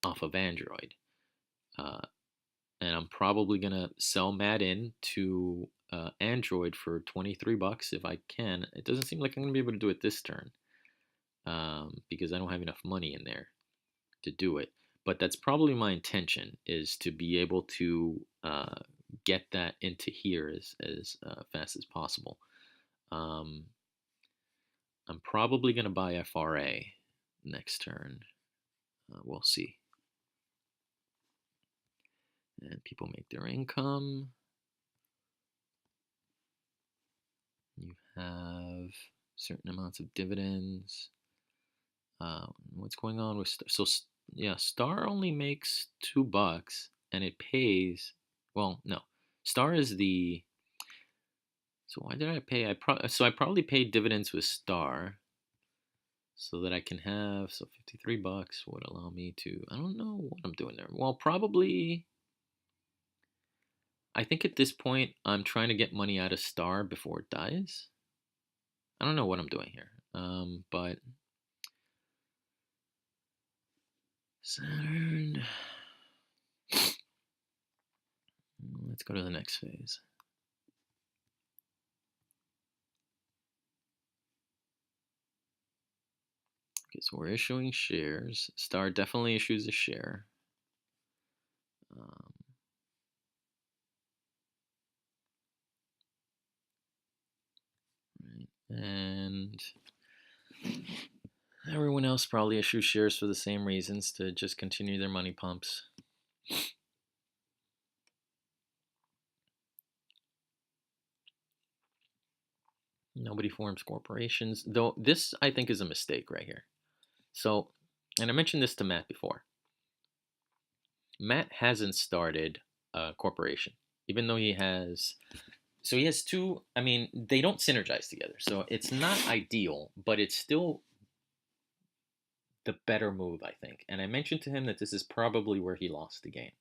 off of Android. Uh, and I'm probably going to sell Mad in to Android for 23 bucks if I can. It doesn't seem like I'm going to be able to do it this turn because I don't have enough money in there to do it. But that's probably my intention, is to be able to get that into here as fast as possible. Um, I'm probably going to buy FRA next turn. We'll see. And people make their income. You have certain amounts of dividends. What's going on with yeah, Star only makes $2 and it pays. Well, no, Star is the. So why did I pay? I probably paid dividends with Star, so that I can have. So 53 bucks would allow me to. I don't know what I'm doing there. Well, probably. I think at this point I'm trying to get money out of Star before it dies. I don't know what I'm doing here. But Saturn. Let's go to the next phase. Okay, so we're issuing shares. Star definitely issues a share. Right. And everyone else probably issues shares for the same reasons, to just continue their money pumps. Nobody forms corporations, though this I think is a mistake right here. So, and I mentioned this to Matt before. Matt hasn't started a corporation, even though he has. So he has two. I mean, they don't synergize together, so it's not ideal, but it's still the better move, I think. And I mentioned to him that this is probably where he lost the game.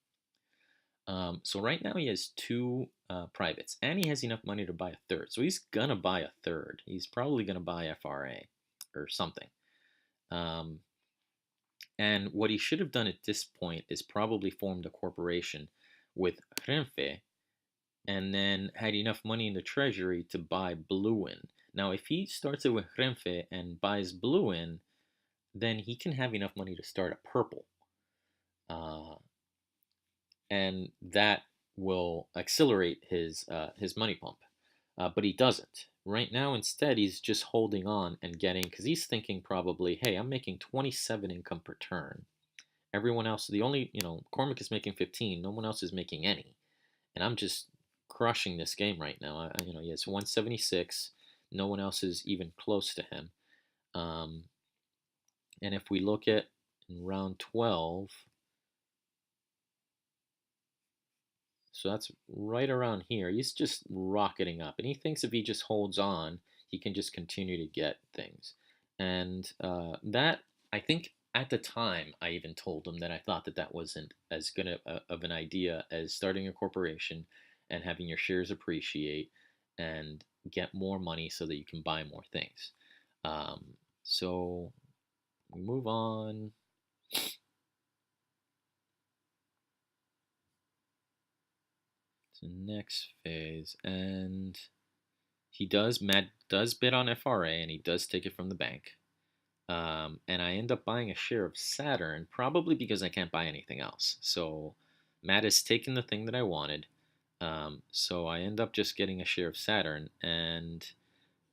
So right now he has two privates, and he has enough money to buy a third. So he's gonna buy a third. He's probably gonna buy FRA or something. Um, and what he should have done at this point is probably formed a corporation with Renfe, and then had enough money in the treasury to buy blue in. Now, if he starts it with Renfe and buys blue in, then he can have enough money to start a purple. Uh, and that will accelerate his money pump. But he doesn't. Right now, instead, he's just holding on and getting, because he's thinking probably, hey, I'm making 27 income per turn. Everyone else, the only, Cormac is making 15. No one else is making any. And I'm just crushing this game right now. He has 176. No one else is even close to him. And if we look at in round 12, so that's right around here. He's just rocketing up. And he thinks if he just holds on, he can just continue to get things. And that, I think at the time, I even told him that I thought that that wasn't as good of an idea as starting a corporation and having your shares appreciate and get more money so that you can buy more things. So we move on. Next phase, and Matt does bid on FRA, and he does take it from the bank. And I end up buying a share of Saturn, probably because I can't buy anything else. So Matt has taken the thing that I wanted. So I end up just getting a share of Saturn, and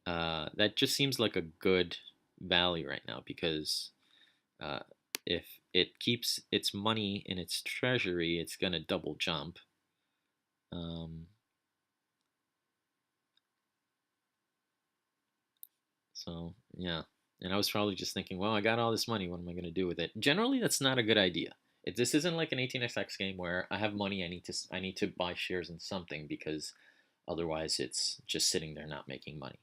that just seems like a good value right now because if it keeps its money in its treasury, it's going to double jump. Um, so, yeah. And I was probably just thinking, well, I got all this money. What am I going to do with it? Generally, that's not a good idea. This isn't like an 18xx game where I have money. I need to buy shares in something because otherwise it's just sitting there not making money.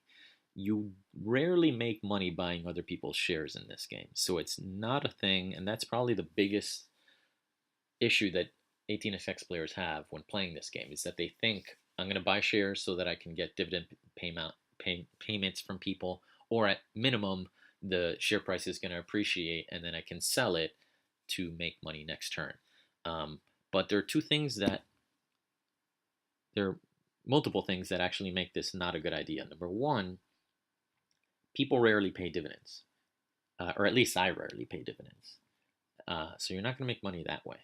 You rarely make money buying other people's shares in this game, so it's not a thing. And that's probably the biggest issue that 18xx players have when playing this game is that they think I'm going to buy shares so that I can get dividend payments from people, or at minimum, the share price is going to appreciate and then I can sell it to make money next turn. But there are two things that there are multiple things that actually make this not a good idea. Number one, people rarely pay dividends, or at least I rarely pay dividends. So you're not going to make money that way.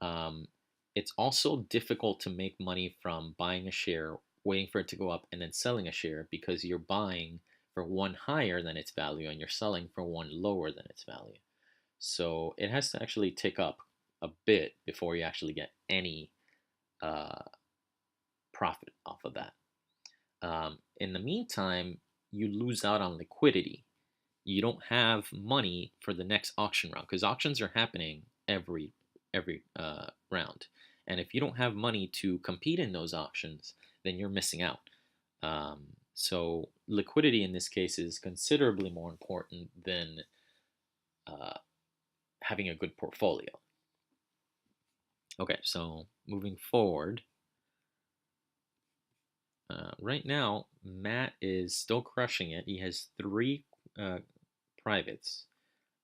Um, it's also difficult to make money from buying a share, waiting for it to go up, and then selling a share because you're buying for one higher than its value and you're selling for one lower than its value. So it has to actually tick up a bit before you actually get any uh, profit off of that. In the meantime, you lose out on liquidity. You don't have money for the next auction round because auctions are happening every round, and if you don't have money to compete in those auctions, then you're missing out. So liquidity in this case is considerably more important than uh, having a good portfolio. Okay, so moving forward, right now Matt is still crushing it. He has three privates.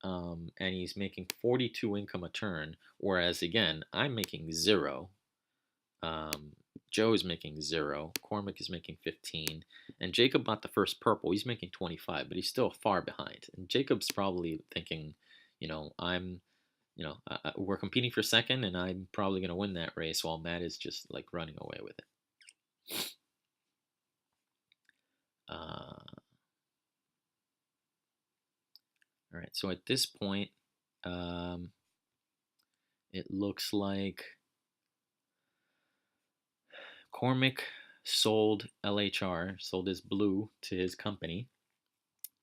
And he's making 42 income a turn, whereas again, I'm making 0. Joe is making 0. Cormac is making 15, and Jacob bought the first purple. He's making 25, but he's still far behind. And Jacob's probably thinking, we're competing for second, and I'm probably going to win that race, while Matt is just like running away with it. All right, so at this point, it looks like Cormac sold LHR, sold his blue to his company,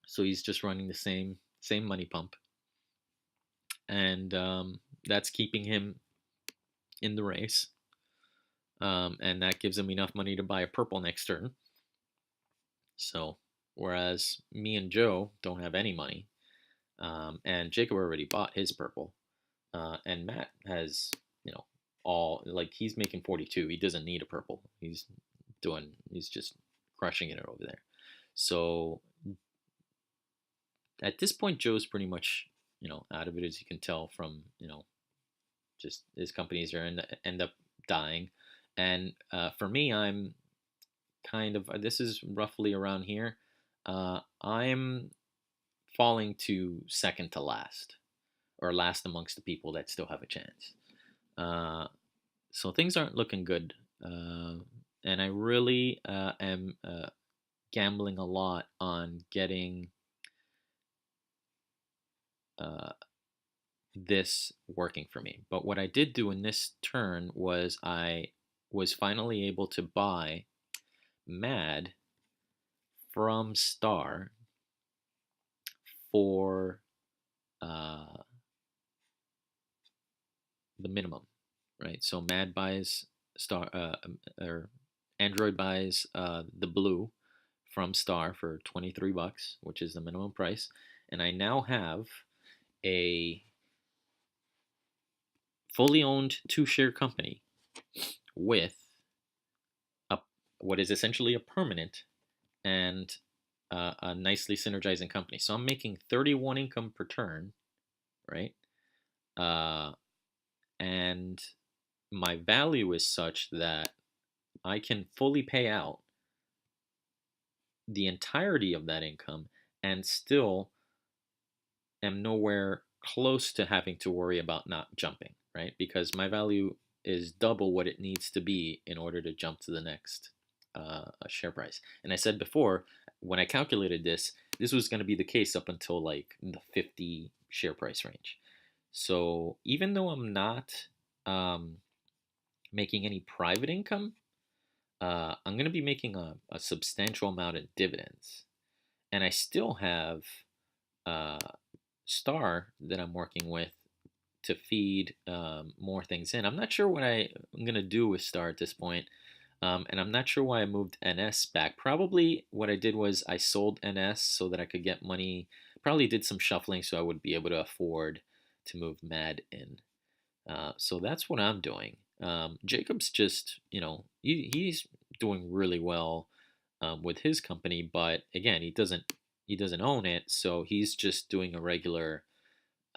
so he's just running the same money pump, and that's keeping him in the race, and that gives him enough money to buy a purple next turn. So whereas me and Joe don't have any money, and Jacob already bought his purple, and Matt has all, like, he's making 42. He doesn't need a purple. He's just crushing it over there. So at this point, Joe's pretty much out of it, as you can tell from just his companies are end up dying. And for me, I'm kind of, this is roughly around here. I'm falling to second to last, or last amongst the people that still have a chance. So things aren't looking good, and I really am gambling a lot on getting this working for me. But what I did do in this turn was I was finally able to buy Mad from Star for the minimum, right? So Mad buys Star, or Android buys the blue from Star for 23 bucks, which is the minimum price, and I now have a fully owned 2-share company with what is essentially a permanent and a nicely synergizing company. So I'm making 31 income per turn, right? And my value is such that I can fully pay out the entirety of that income and still am nowhere close to having to worry about not jumping, right? Because my value is double what it needs to be in order to jump to the next share price. And I said before, when I calculated this was going to be the case up until like the 50 share price range. So even though I'm not um, making any private income, I'm going to be making a substantial amount of dividends. And I still have uh, Star that I'm working with to feed more things in. I'm not sure what I'm going to do with Star at this point. And I'm not sure why I moved NS back. Probably what I did was I sold NS so that I could get money. Probably did some shuffling so I would be able to afford to move Mad in. So that's what I'm doing. Jacob's just, he's doing really well with his company, but again, he doesn't own it, so he's just doing uh,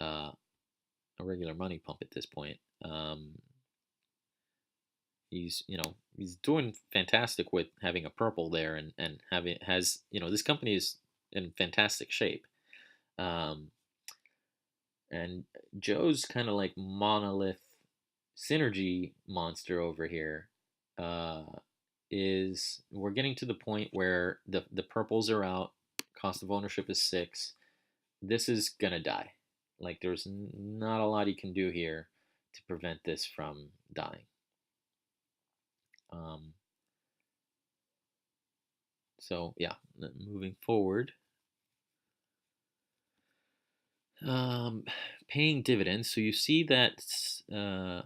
a regular money pump at this point. He's doing fantastic with having a purple there, and having has this company is in fantastic shape. Um, and Joe's kind of like monolith synergy monster over here. Uh, is we're getting to the point where the purples are out, cost of ownership is 6. This is gonna die. Like there's not a lot you can do here to prevent this from dying. Um, so yeah, moving forward, um, paying dividends. So you see that yeah,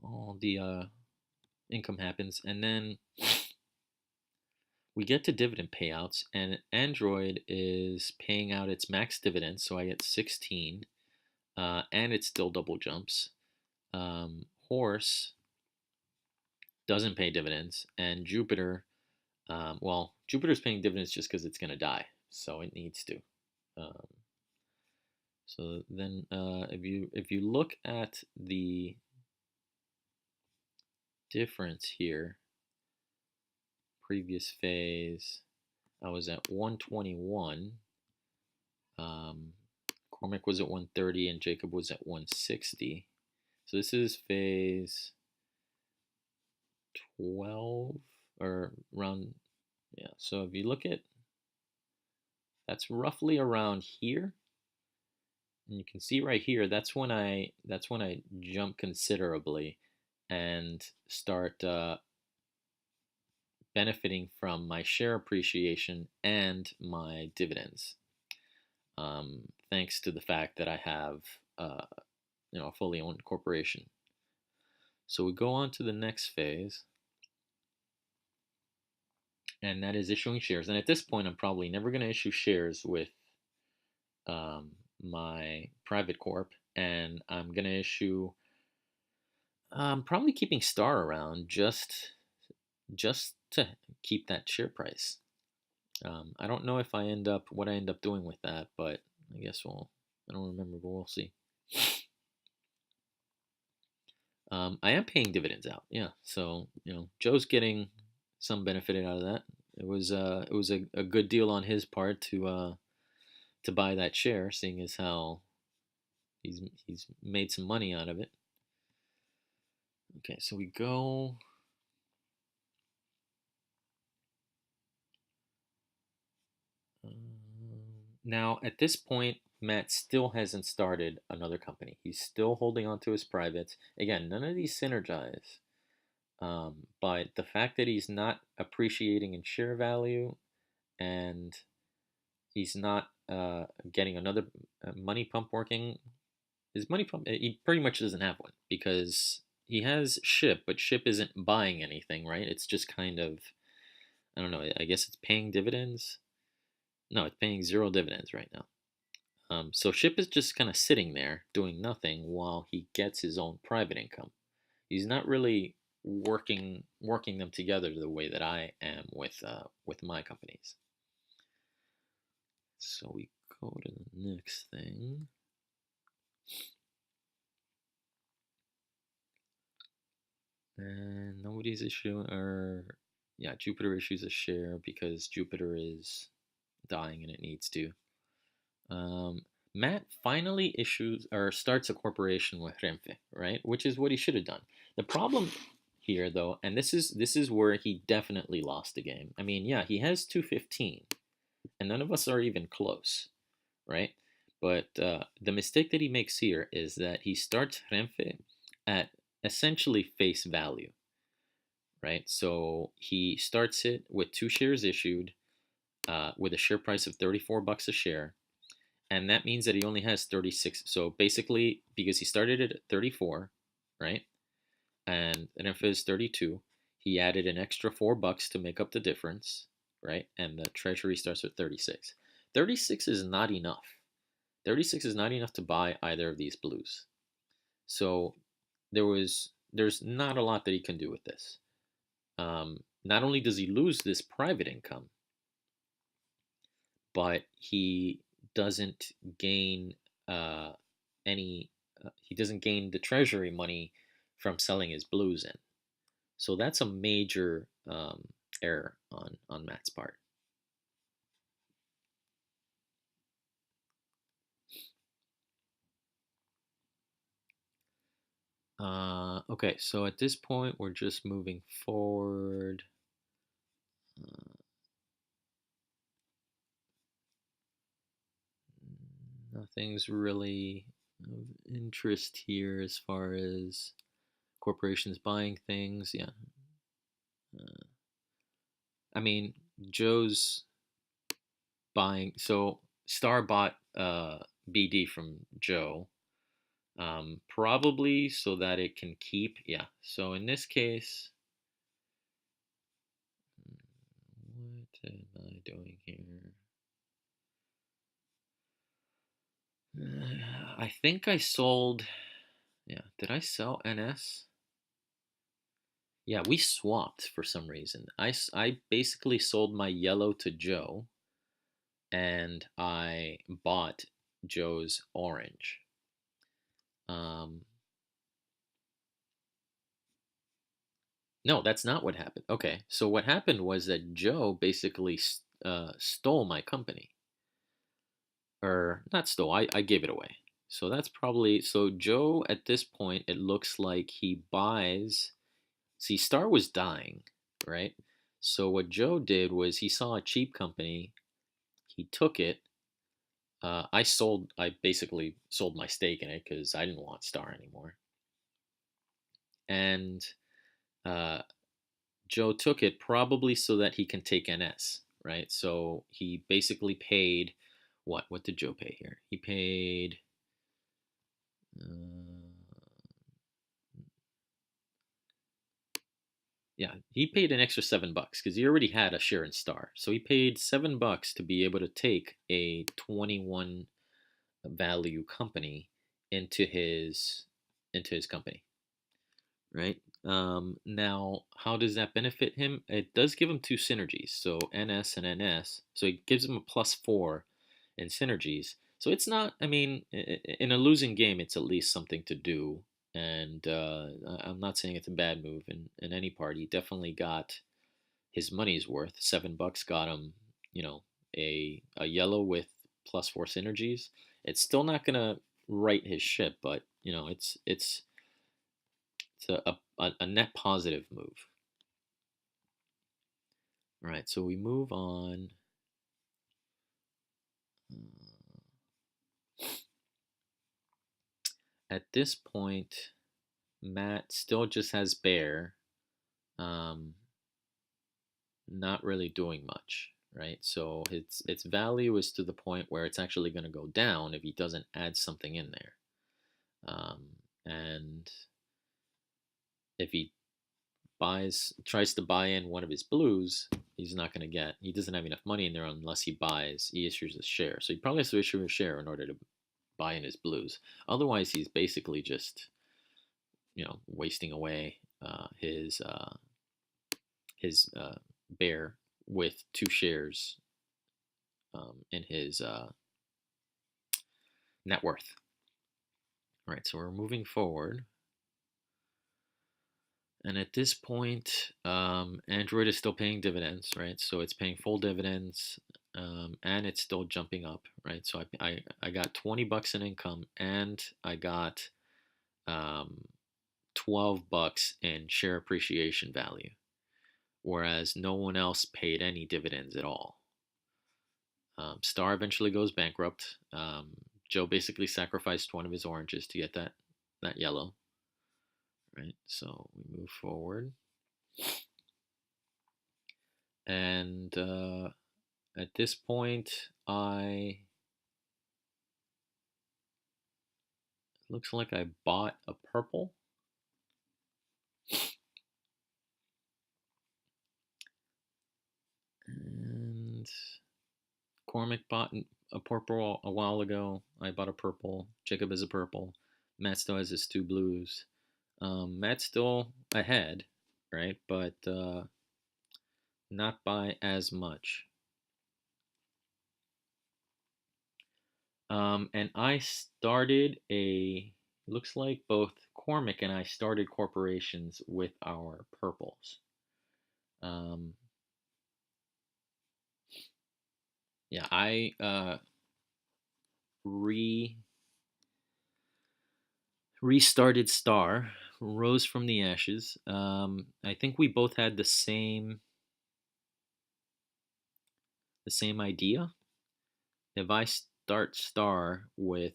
all the income happens, and then we get to dividend payouts, and Android is paying out its max dividends, so I get 16, and it still double jumps. Horse doesn't pay dividends, and Jupiter, well, Jupiter's paying dividends just because it's going to die, so it needs to. Um, so then, if you look at the difference here, previous phase, I was at 121. Cormac was at 130 and Jacob was at 160. So this is phase 12 or around, yeah. So if you look at, that's roughly around here. And you can see right here, that's when I jump considerably and start benefiting from my share appreciation and my dividends. Thanks to the fact that I have a fully owned corporation. So we go on to the next phase, and that is issuing shares. And at this point, I'm probably never going to issue shares with um, my private corp, and I'm going to issue. Probably keeping Star around just to keep that share price. I don't know if I end up what I end up doing with that, but I guess we'll. I don't remember, but we'll see. I am paying dividends out, yeah. So Joe's getting some benefit out of that. It was a good deal on his part to buy that share, seeing as how he's made some money out of it. Okay, so we go. Now at this point, Matt still hasn't started another company. He's still holding on to his privates. Again, none of these synergize. But the fact that he's not appreciating in share value and he's not getting another money pump working, his money pump, he pretty much doesn't have one because he has Ship, but Ship isn't buying anything, right? It's just kind of, I don't know, I guess it's paying dividends. No, it's paying zero dividends right now. So Ship is just kind of sitting there doing nothing while he gets his own private income. He's not really working them together the way that I am with my companies. So we go to the next thing. And nobody's issuing, or yeah, Jupiter issues a share because Jupiter is dying and it needs to. Matt finally issues or starts a corporation with Renfe, right? Which is what he should have done. The problem here, though, and this is where he definitely lost the game. I mean, yeah, he has 215, and none of us are even close, right? But the mistake that he makes here is that he starts Renfe at essentially face value, right? So he starts it with 2 shares issued, with a share price of $34 a share, and that means that he only has 36. So basically, because he started it at 34, right, and Renfe is 32, he added an extra $4 to make up the difference, right? And the treasury starts with 36. 36 is not enough. 36 is not enough to buy either of these blues. So there's not a lot that he can do with this. Not only does he lose this private income, but he doesn't gain uh, any. He doesn't gain the treasury money from selling his blues in. So that's a major error on Matt's part. Okay, so at this point we're just moving forward. Nothing's really of interest here as far as corporations buying things. Yeah. Uh, I mean, Joe's buying. So Star bought BD from Joe, probably so that it can keep. Yeah. So in this case, what am I doing here? I think I sold. Yeah. Did I sell NS? Yeah, we swapped for some reason. I basically sold my yellow to Joe, and I bought Joe's orange. Um, no, that's not what happened. Okay, so what happened was that Joe basically stole my company. Or not stole, I gave it away. So that's probably. So Joe, at this point, it looks like he buys. See, Star was dying, right? So what Joe did was he saw a cheap company, he took it. I basically sold my stake in it because I didn't want Star anymore. And uh, Joe took it probably so that he can take NS, right? So he basically paid what? What did Joe pay here? He paid. Yeah, he paid an extra $7 because he already had a share in Star. So he paid $7 to be able to take a 21 value company into his company, right? Now, how does that benefit him? It does give him two synergies, so NS and NS. So it gives him a +4 in synergies. So it's not. I mean, in a losing game, it's at least something to do. And I'm not saying it's a bad move in any part. He definitely got his money's worth. $7 got him, a yellow with +4 synergies. It's still not gonna right his ship, but it's a net positive move. All right, so we move on. At this point, Matt still just has bear, um, not really doing much, right? So its value is to the point where it's actually going to go down if he doesn't add something in there, and if he tries to buy in one of his blues, he's not going to get. He doesn't have enough money in there unless he issues a share. So he probably has to issue a share in order to buy in his blues. Otherwise, he's basically just wasting away his bear with 2 shares in his net worth. All right, so we're moving forward. And at this point, Android is still paying dividends, right? So it's paying full dividends, and it's still jumping up, right? So I got $20 in income, and I got $12 in share appreciation value, whereas no one else paid any dividends at all. Star eventually goes bankrupt. Joe basically sacrificed one of his oranges to get that yellow, right? So we move forward, and at this point, looks like I bought a purple. And Cormac bought a purple a while ago. I bought a purple. Jacob has a purple. Matt still has his two blues. Matt's still ahead, right? But not by as much. And I started looks like both Cormac and I started corporations with our purples. Um, yeah, I restarted Star, rose from the ashes. I think we both had the same idea. If I start Star with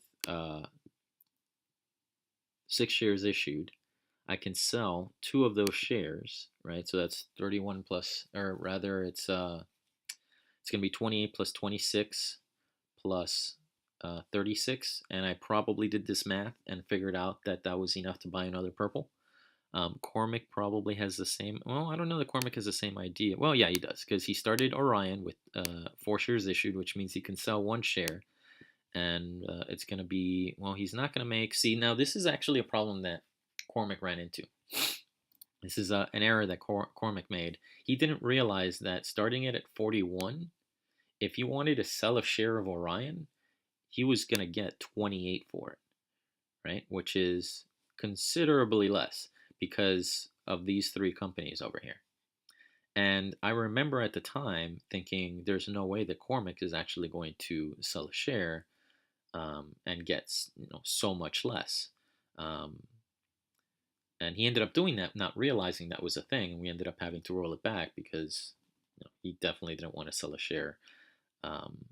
6 shares issued, I can sell 2 of those shares, right? So that's 31 plus, or rather, it's gonna be 28 plus 26 plus 36, and I probably did this math and figured out that that was enough to buy another purple. Cormac probably has the same. Well, I don't know that Cormac has the same idea. Well, yeah, he does because he started Orion with 4 shares issued, which means he can sell 1 share, and it's going to be. Well, he's not going to make. See, now this is actually a problem that Cormac ran into. This is an error that Cormac made. He didn't realize that starting it at 41, if he wanted to sell a share of Orion, he was going to get 28 for it, right? Which is considerably less because of these 3 companies over here. And I remember at the time thinking there's no way that Cormac is actually going to sell a share and gets so much less. Um, and he ended up doing that, not realizing that was a thing, and we ended up having to roll it back because he definitely didn't want to sell a share um,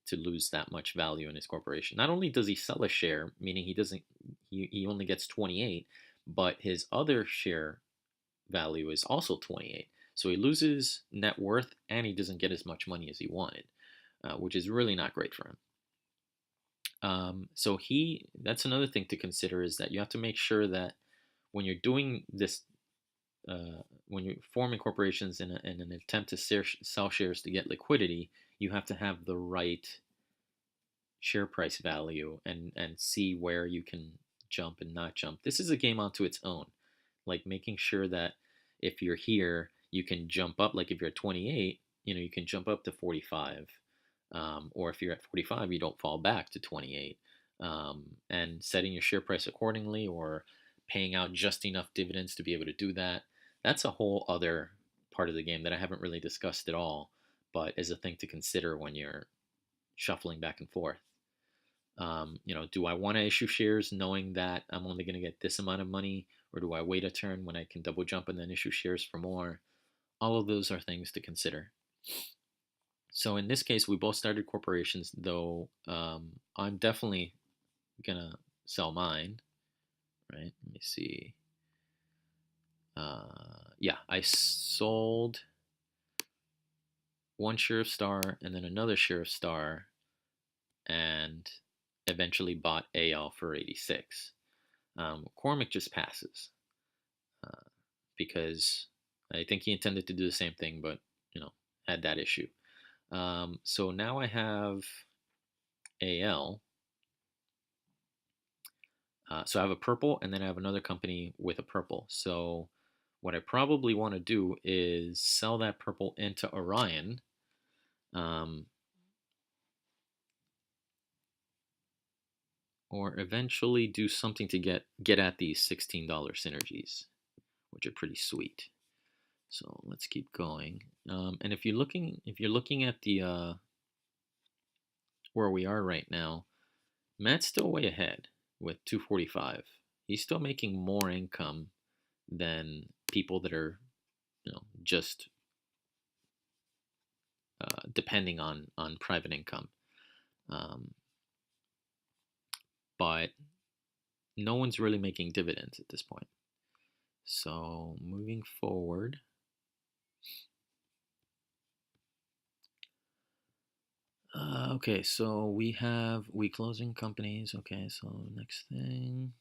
to lose that much value in his corporation. Not only does he sell a share, meaning he only gets 28, but his other share value is also 28. So he loses net worth and he doesn't get as much money as he wanted, which is really not great for him. So that's another thing to consider is that you have to make sure that when you're doing this, when you're forming corporations in an attempt to sell shares to get liquidity, you have to have the right share price value and see where you can jump and not jump. This is a game onto its own, like making sure that if you're here, you can jump up. Like if you're at 28, you can jump up to 45, or if you're at 45, you don't fall back to 28, and setting your share price accordingly, or paying out just enough dividends to be able to do that. That's a whole other part of the game that I haven't really discussed at all, but is a thing to consider when you're shuffling back and forth. Do I want to issue shares knowing that I'm only going to get this amount of money, or do I wait a turn when I can double jump and then issue shares for more? All of those are things to consider. So in this case, we both started corporations, though I'm definitely going to sell mine, right? Let me see. Yeah, I sold 1 share of Star and then another share of Star and eventually bought AL for 86. Cormac just passes because I think he intended to do the same thing, but had that issue. So now I have AL. So I have a purple, and then I have another company with a purple. So what I probably want to do is sell that purple into Orion. Or eventually do something to get at these $16 synergies, which are pretty sweet. So let's keep going. And if you're looking at the where we are right now, Matt's still way ahead with 245. He's still making more income than people that are, just depending on private income. Um, but no one's really making dividends at this point. So moving forward, okay, so we have we closing companies. Okay, so next thing,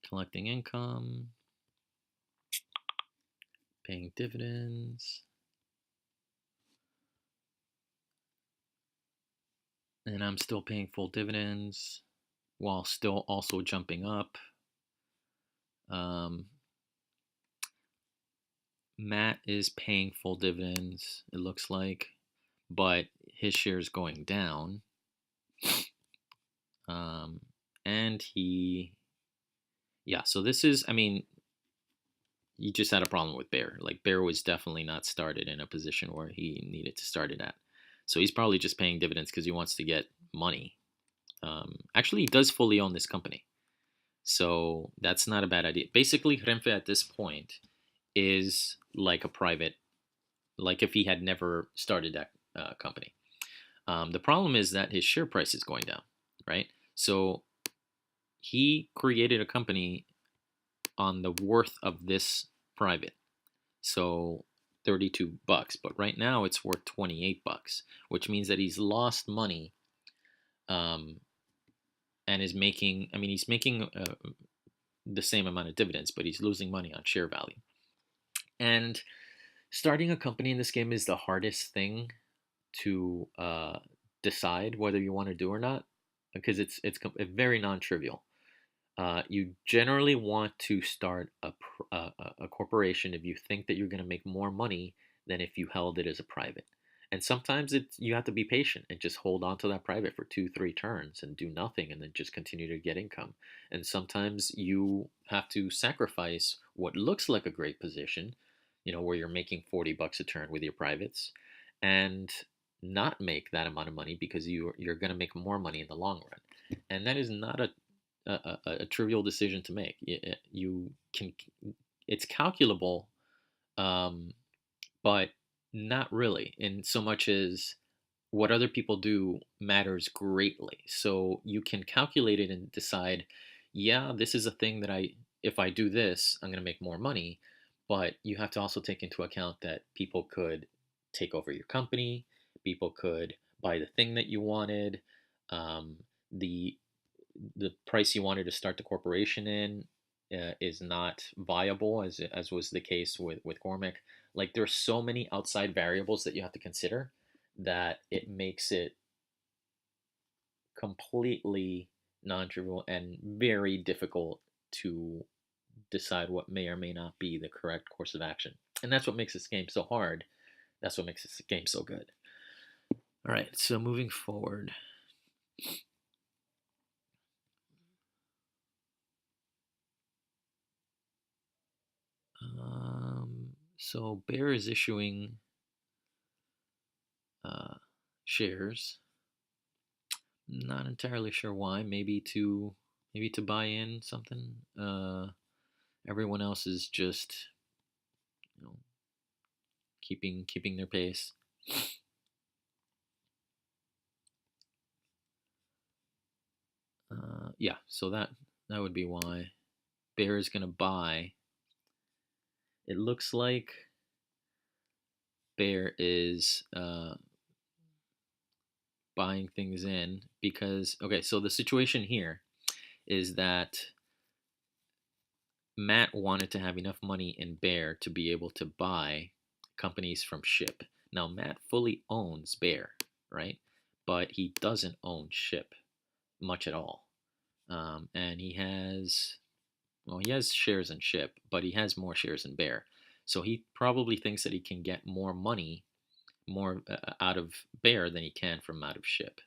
collecting income, paying dividends, and I'm still paying full dividends while still also jumping up. Um, Matt is paying full dividends, it looks like, but his share is going down. Um, and yeah, so this is, I mean, you just had a problem with Bear. Like, Bear was definitely not started in a position where he needed to start it at. So he's probably just paying dividends because he wants to get money. Actually, he does fully own this company. So that's not a bad idea. Basically, Renfe at this point is like a private, like if he had never started that company. The problem is that his share price is going down, right? So he created a company on the worth of this private. So $32, but right now it's worth $28, which means that he's lost money, um, and is making. I mean, he's making the same amount of dividends, but he's losing money on share value. And starting a company in this game is the hardest thing to decide whether you want to do or not, because it's very non-trivial. You generally want to start a corporation if you think that you're going to make more money than if you held it as a private. And sometimes you have to be patient and just hold on to that private for 2, 3 turns and do nothing and then just continue to get income. And sometimes you have to sacrifice what looks like a great position, where you're making $40 a turn with your privates, and not make that amount of money because you're going to make more money in the long run. And that is not a trivial decision to make. You can, it's calculable, um, but not really, in so much as what other people do matters greatly. So you can calculate it and decide, yeah, this is a thing that if I do this, I'm going to make more money. But you have to also take into account that people could take over your company, people could buy the thing that you wanted, um, the the price you wanted to start the corporation in is not viable, as was the case with Gormick. Like, there's so many outside variables that you have to consider that it makes it completely non-trivial and very difficult to decide what may or may not be the correct course of action. And that's what makes this game so hard. That's what makes this game so good. All right, so moving forward. So Bear is issuing uh, shares. Not entirely sure why. Maybe to buy in something. Everyone else is just, you know keeping their pace. Yeah, so that would be why. Bear is gonna buy. It looks like Bear is buying things in because, okay, so the situation here is that Matt wanted to have enough money in Bear to be able to buy companies from Ship. Now, Matt fully owns Bear, right? But he doesn't own Ship much at all. And he has shares in Ship, but he has more shares in Bear. So he probably thinks that he can get more money, more out of Bear than he can from out of Ship.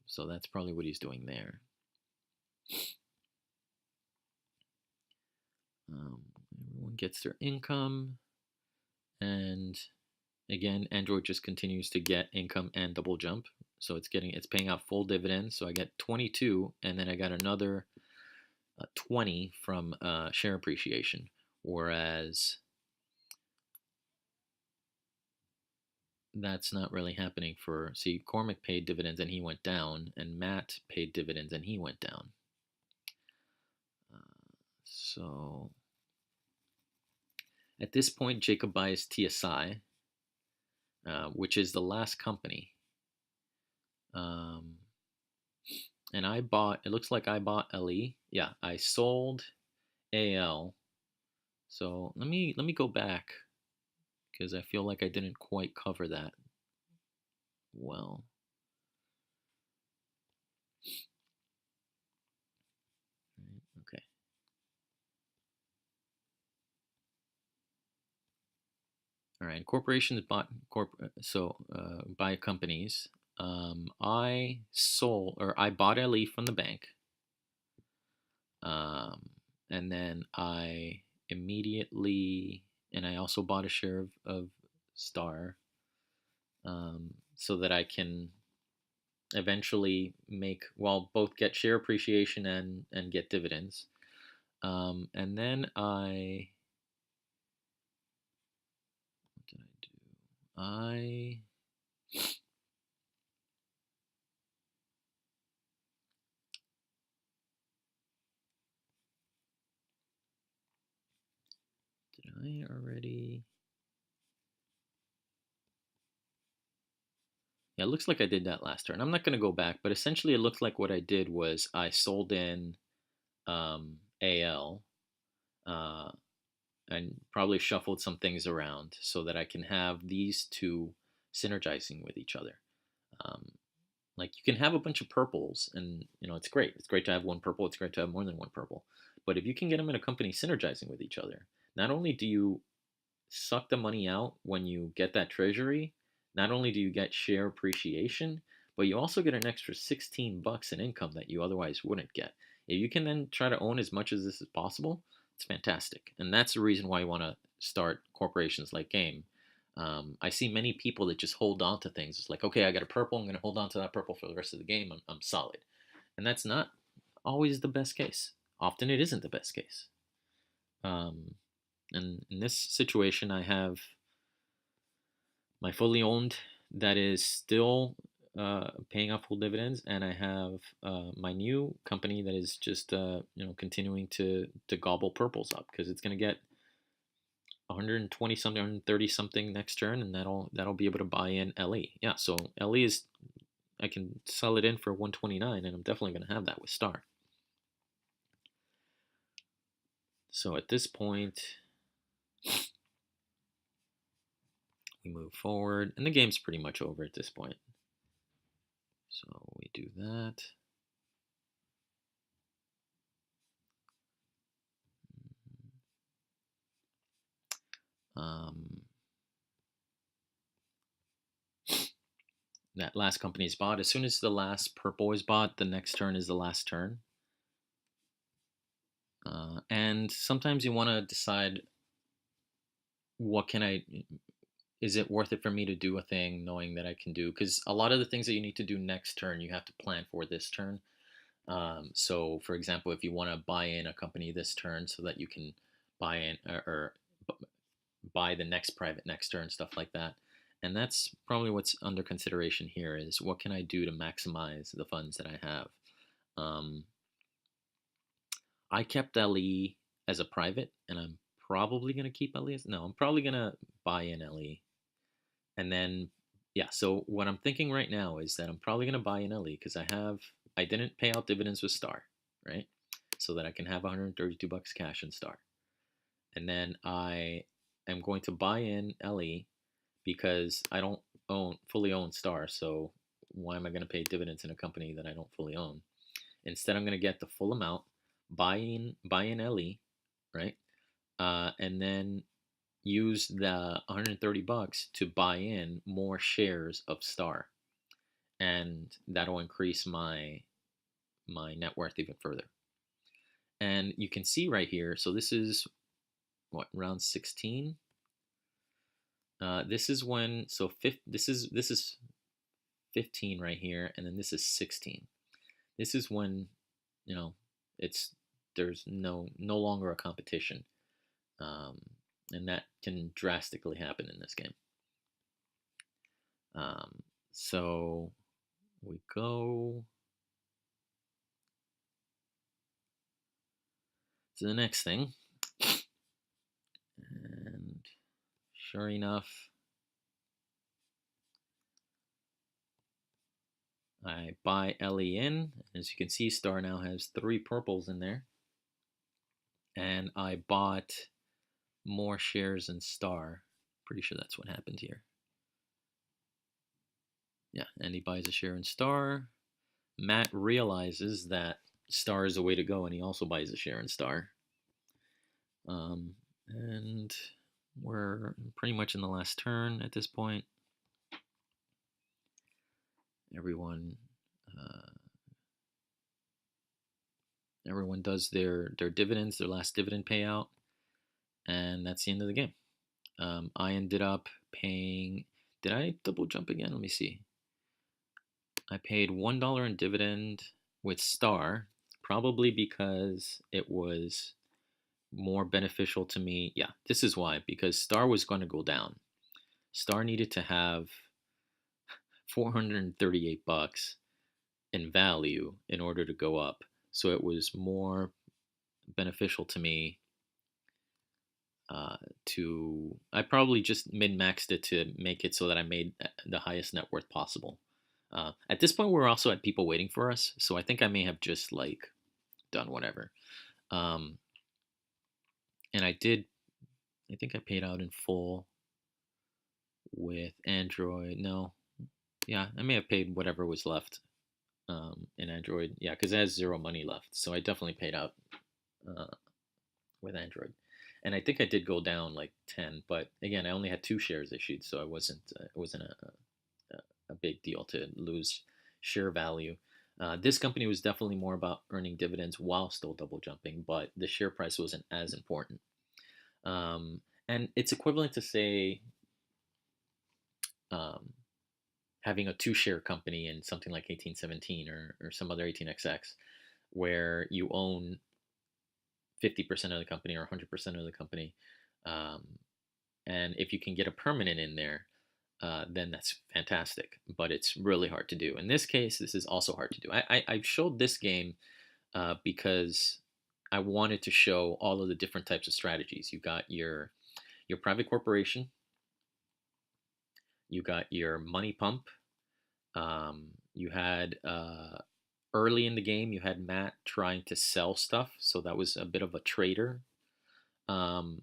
So that's probably what he's doing there. Everyone gets their income, and again, Android just continues to get income and double jump. So it's paying out full dividends. So I get 22, and then I got another 20 from share appreciation. Whereas that's not really happening for, see, Cormac paid dividends and he went down, and Matt paid dividends and he went down. So at this point, Jacob buys TSI, which is the last company. And I bought, it looks like I bought LE. Yeah, I sold AL. So let me go back because I feel like I didn't quite cover that well. Okay. All right. Corporations bought buy companies. I sold, or I bought LE from the bank. And then I immediately, and I also bought a share of Star, so that I can eventually make, well, both get share appreciation and get dividends. And then what did I do? Did I already? Yeah, it looks like I did that last turn. I'm not going to go back, but essentially it looks like what I did was I sold in AL, uh, and probably shuffled some things around so that I can have these two synergizing with each other. Um, like you can have a bunch of purples, and it's great. It's great to have one purple. It's great to have more than one purple. But if you can get them in a company synergizing with each other, not only do you suck the money out when you get that treasury, not only do you get share appreciation, but you also get an extra $16 in income that you otherwise wouldn't get. If you can then try to own as much as this as possible, it's fantastic. And that's the reason why you want to start corporations like Game. I see many people that just hold on to things. It's like, okay, I got a purple. I'm going to hold on to that purple for the rest of the game. I'm solid. And that's not always the best case. Often it isn't the best case. And in this situation, I have my fully owned that is still paying out full dividends, and I have my new company that is just continuing to gobble purples up because it's going to get 120 something, 130 something next turn, and that'll be able to buy in LE. Yeah, so LE is, I can sell it in for 129, and I'm definitely going to have that with Star. So at this point, we move forward, and the game's pretty much over at this point. So we do that. That last company is bought. As soon as the last purple is bought, the next turn is the last turn. And sometimes you want to decide, is it worth it for me to do a thing knowing that I can do? Because a lot of the things that you need to do next turn, you have to plan for this turn. So, for example, if you want to buy in a company this turn so that you can buy in or buy the next private next turn, stuff like that. And that's probably what's under consideration here is what can I do to maximize the funds that I have. I kept LE as a private, and I'm probably going to keep LE as, no, I'm probably going to buy in LE. And then, yeah, so what I'm thinking right now is that I'm probably going to buy in LE because I didn't pay out dividends with Star, right? So that I can have $132 cash in Star. And then I am going to buy in LE because I don't fully own Star, so why am I going to pay dividends in a company that I don't fully own? Instead, I'm going to get the full amount, buy in LE, right? And then use the $130 to buy in more shares of Star, and that'll increase my net worth even further. And you can see right here. So this is what, round 16. This is when, so this is 15 right here, and then this is 16. This is when, there's no longer a competition, and that can drastically happen in this game. Um, so we go to the next thing, and sure enough, I buy LE in. As you can see, Star now has 3 purples in there. And I bought more shares in Star. Pretty sure that's what happened here. Yeah, and he buys a share in Star. Matt realizes that Star is the way to go, and he also buys a share in Star. And we're pretty much in the last turn at this point. Everyone, uh, everyone does their dividends, their last dividend payout, and that's the end of the game. I ended up paying. Did I double jump again? Let me see. I paid $1 in dividend with Star, probably because it was more beneficial to me. Yeah, this is why, because Star was going to go down. Star needed to have 438 bucks in value in order to go up. So it was more beneficial to me to. I probably just min maxed it to make it so that I made the highest net worth possible. At this point, we're also at people waiting for us, so I think I may have just like done whatever. Um, and I did. I think I paid out in full with Android. No, yeah, I may have paid whatever was left in Android. Yeah, because it has 0 money left, so I definitely paid out uh, with Android. And I think I did go down like 10, but again, I only had 2 shares issued, so it wasn't a big deal to lose share value. This company was definitely more about earning dividends while still double jumping, but the share price wasn't as important. Um, and it's equivalent to say um, having a 2 share company in something like 1817 or some other 18XX, where you own 50% of the company or 100% of the company. Um, and if you can get a permanent in there, then that's fantastic. But it's really hard to do. In this case, this is also hard to do. I showed this game because I wanted to show all of the different types of strategies. You got your private corporation, you got your money pump, you had early in the game you had Matt trying to sell stuff, so that was a bit of a trader. Um,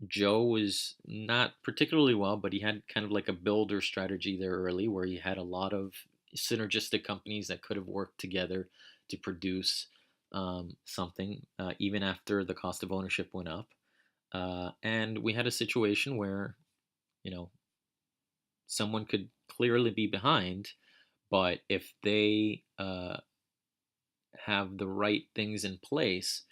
Joe was not particularly well, but he had kind of like a builder strategy there early where he had a lot of synergistic companies that could have worked together to produce something, even after the cost of ownership went up. And we had a situation where, you know, someone could clearly be behind, but if they have the right things in place,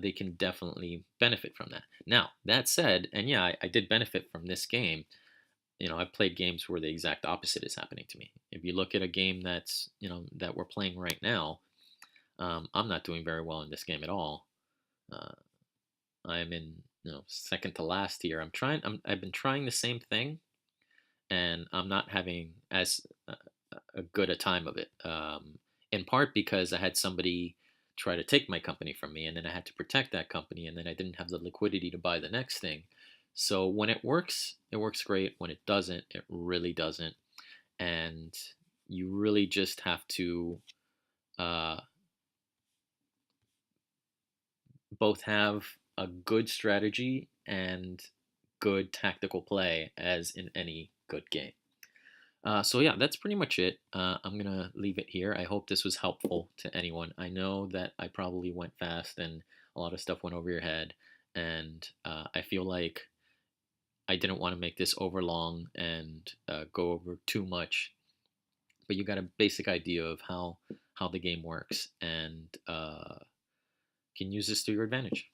they can definitely benefit from that. Now, that said, and yeah, I did benefit from this game. You know, I've played games where the exact opposite is happening to me. If you look at a game that's, that we're playing right now, I'm not doing very well in this game at all. Uh, I'm in, second to last here. I've been trying the same thing, and I'm not having as a good a time of it. In part because I had somebody try to take my company from me, and then I had to protect that company, and then I didn't have the liquidity to buy the next thing. So when it works great. When it doesn't, it really doesn't. And you really just have to uh, both have a good strategy and good tactical play, as in any good game. So yeah, that's pretty much it. I'm gonna leave it here. I hope this was helpful to anyone. I know that I probably went fast and a lot of stuff went over your head, and I feel like I didn't want to make this over long and go over too much. But you got a basic idea of how the game works, and can use this to your advantage.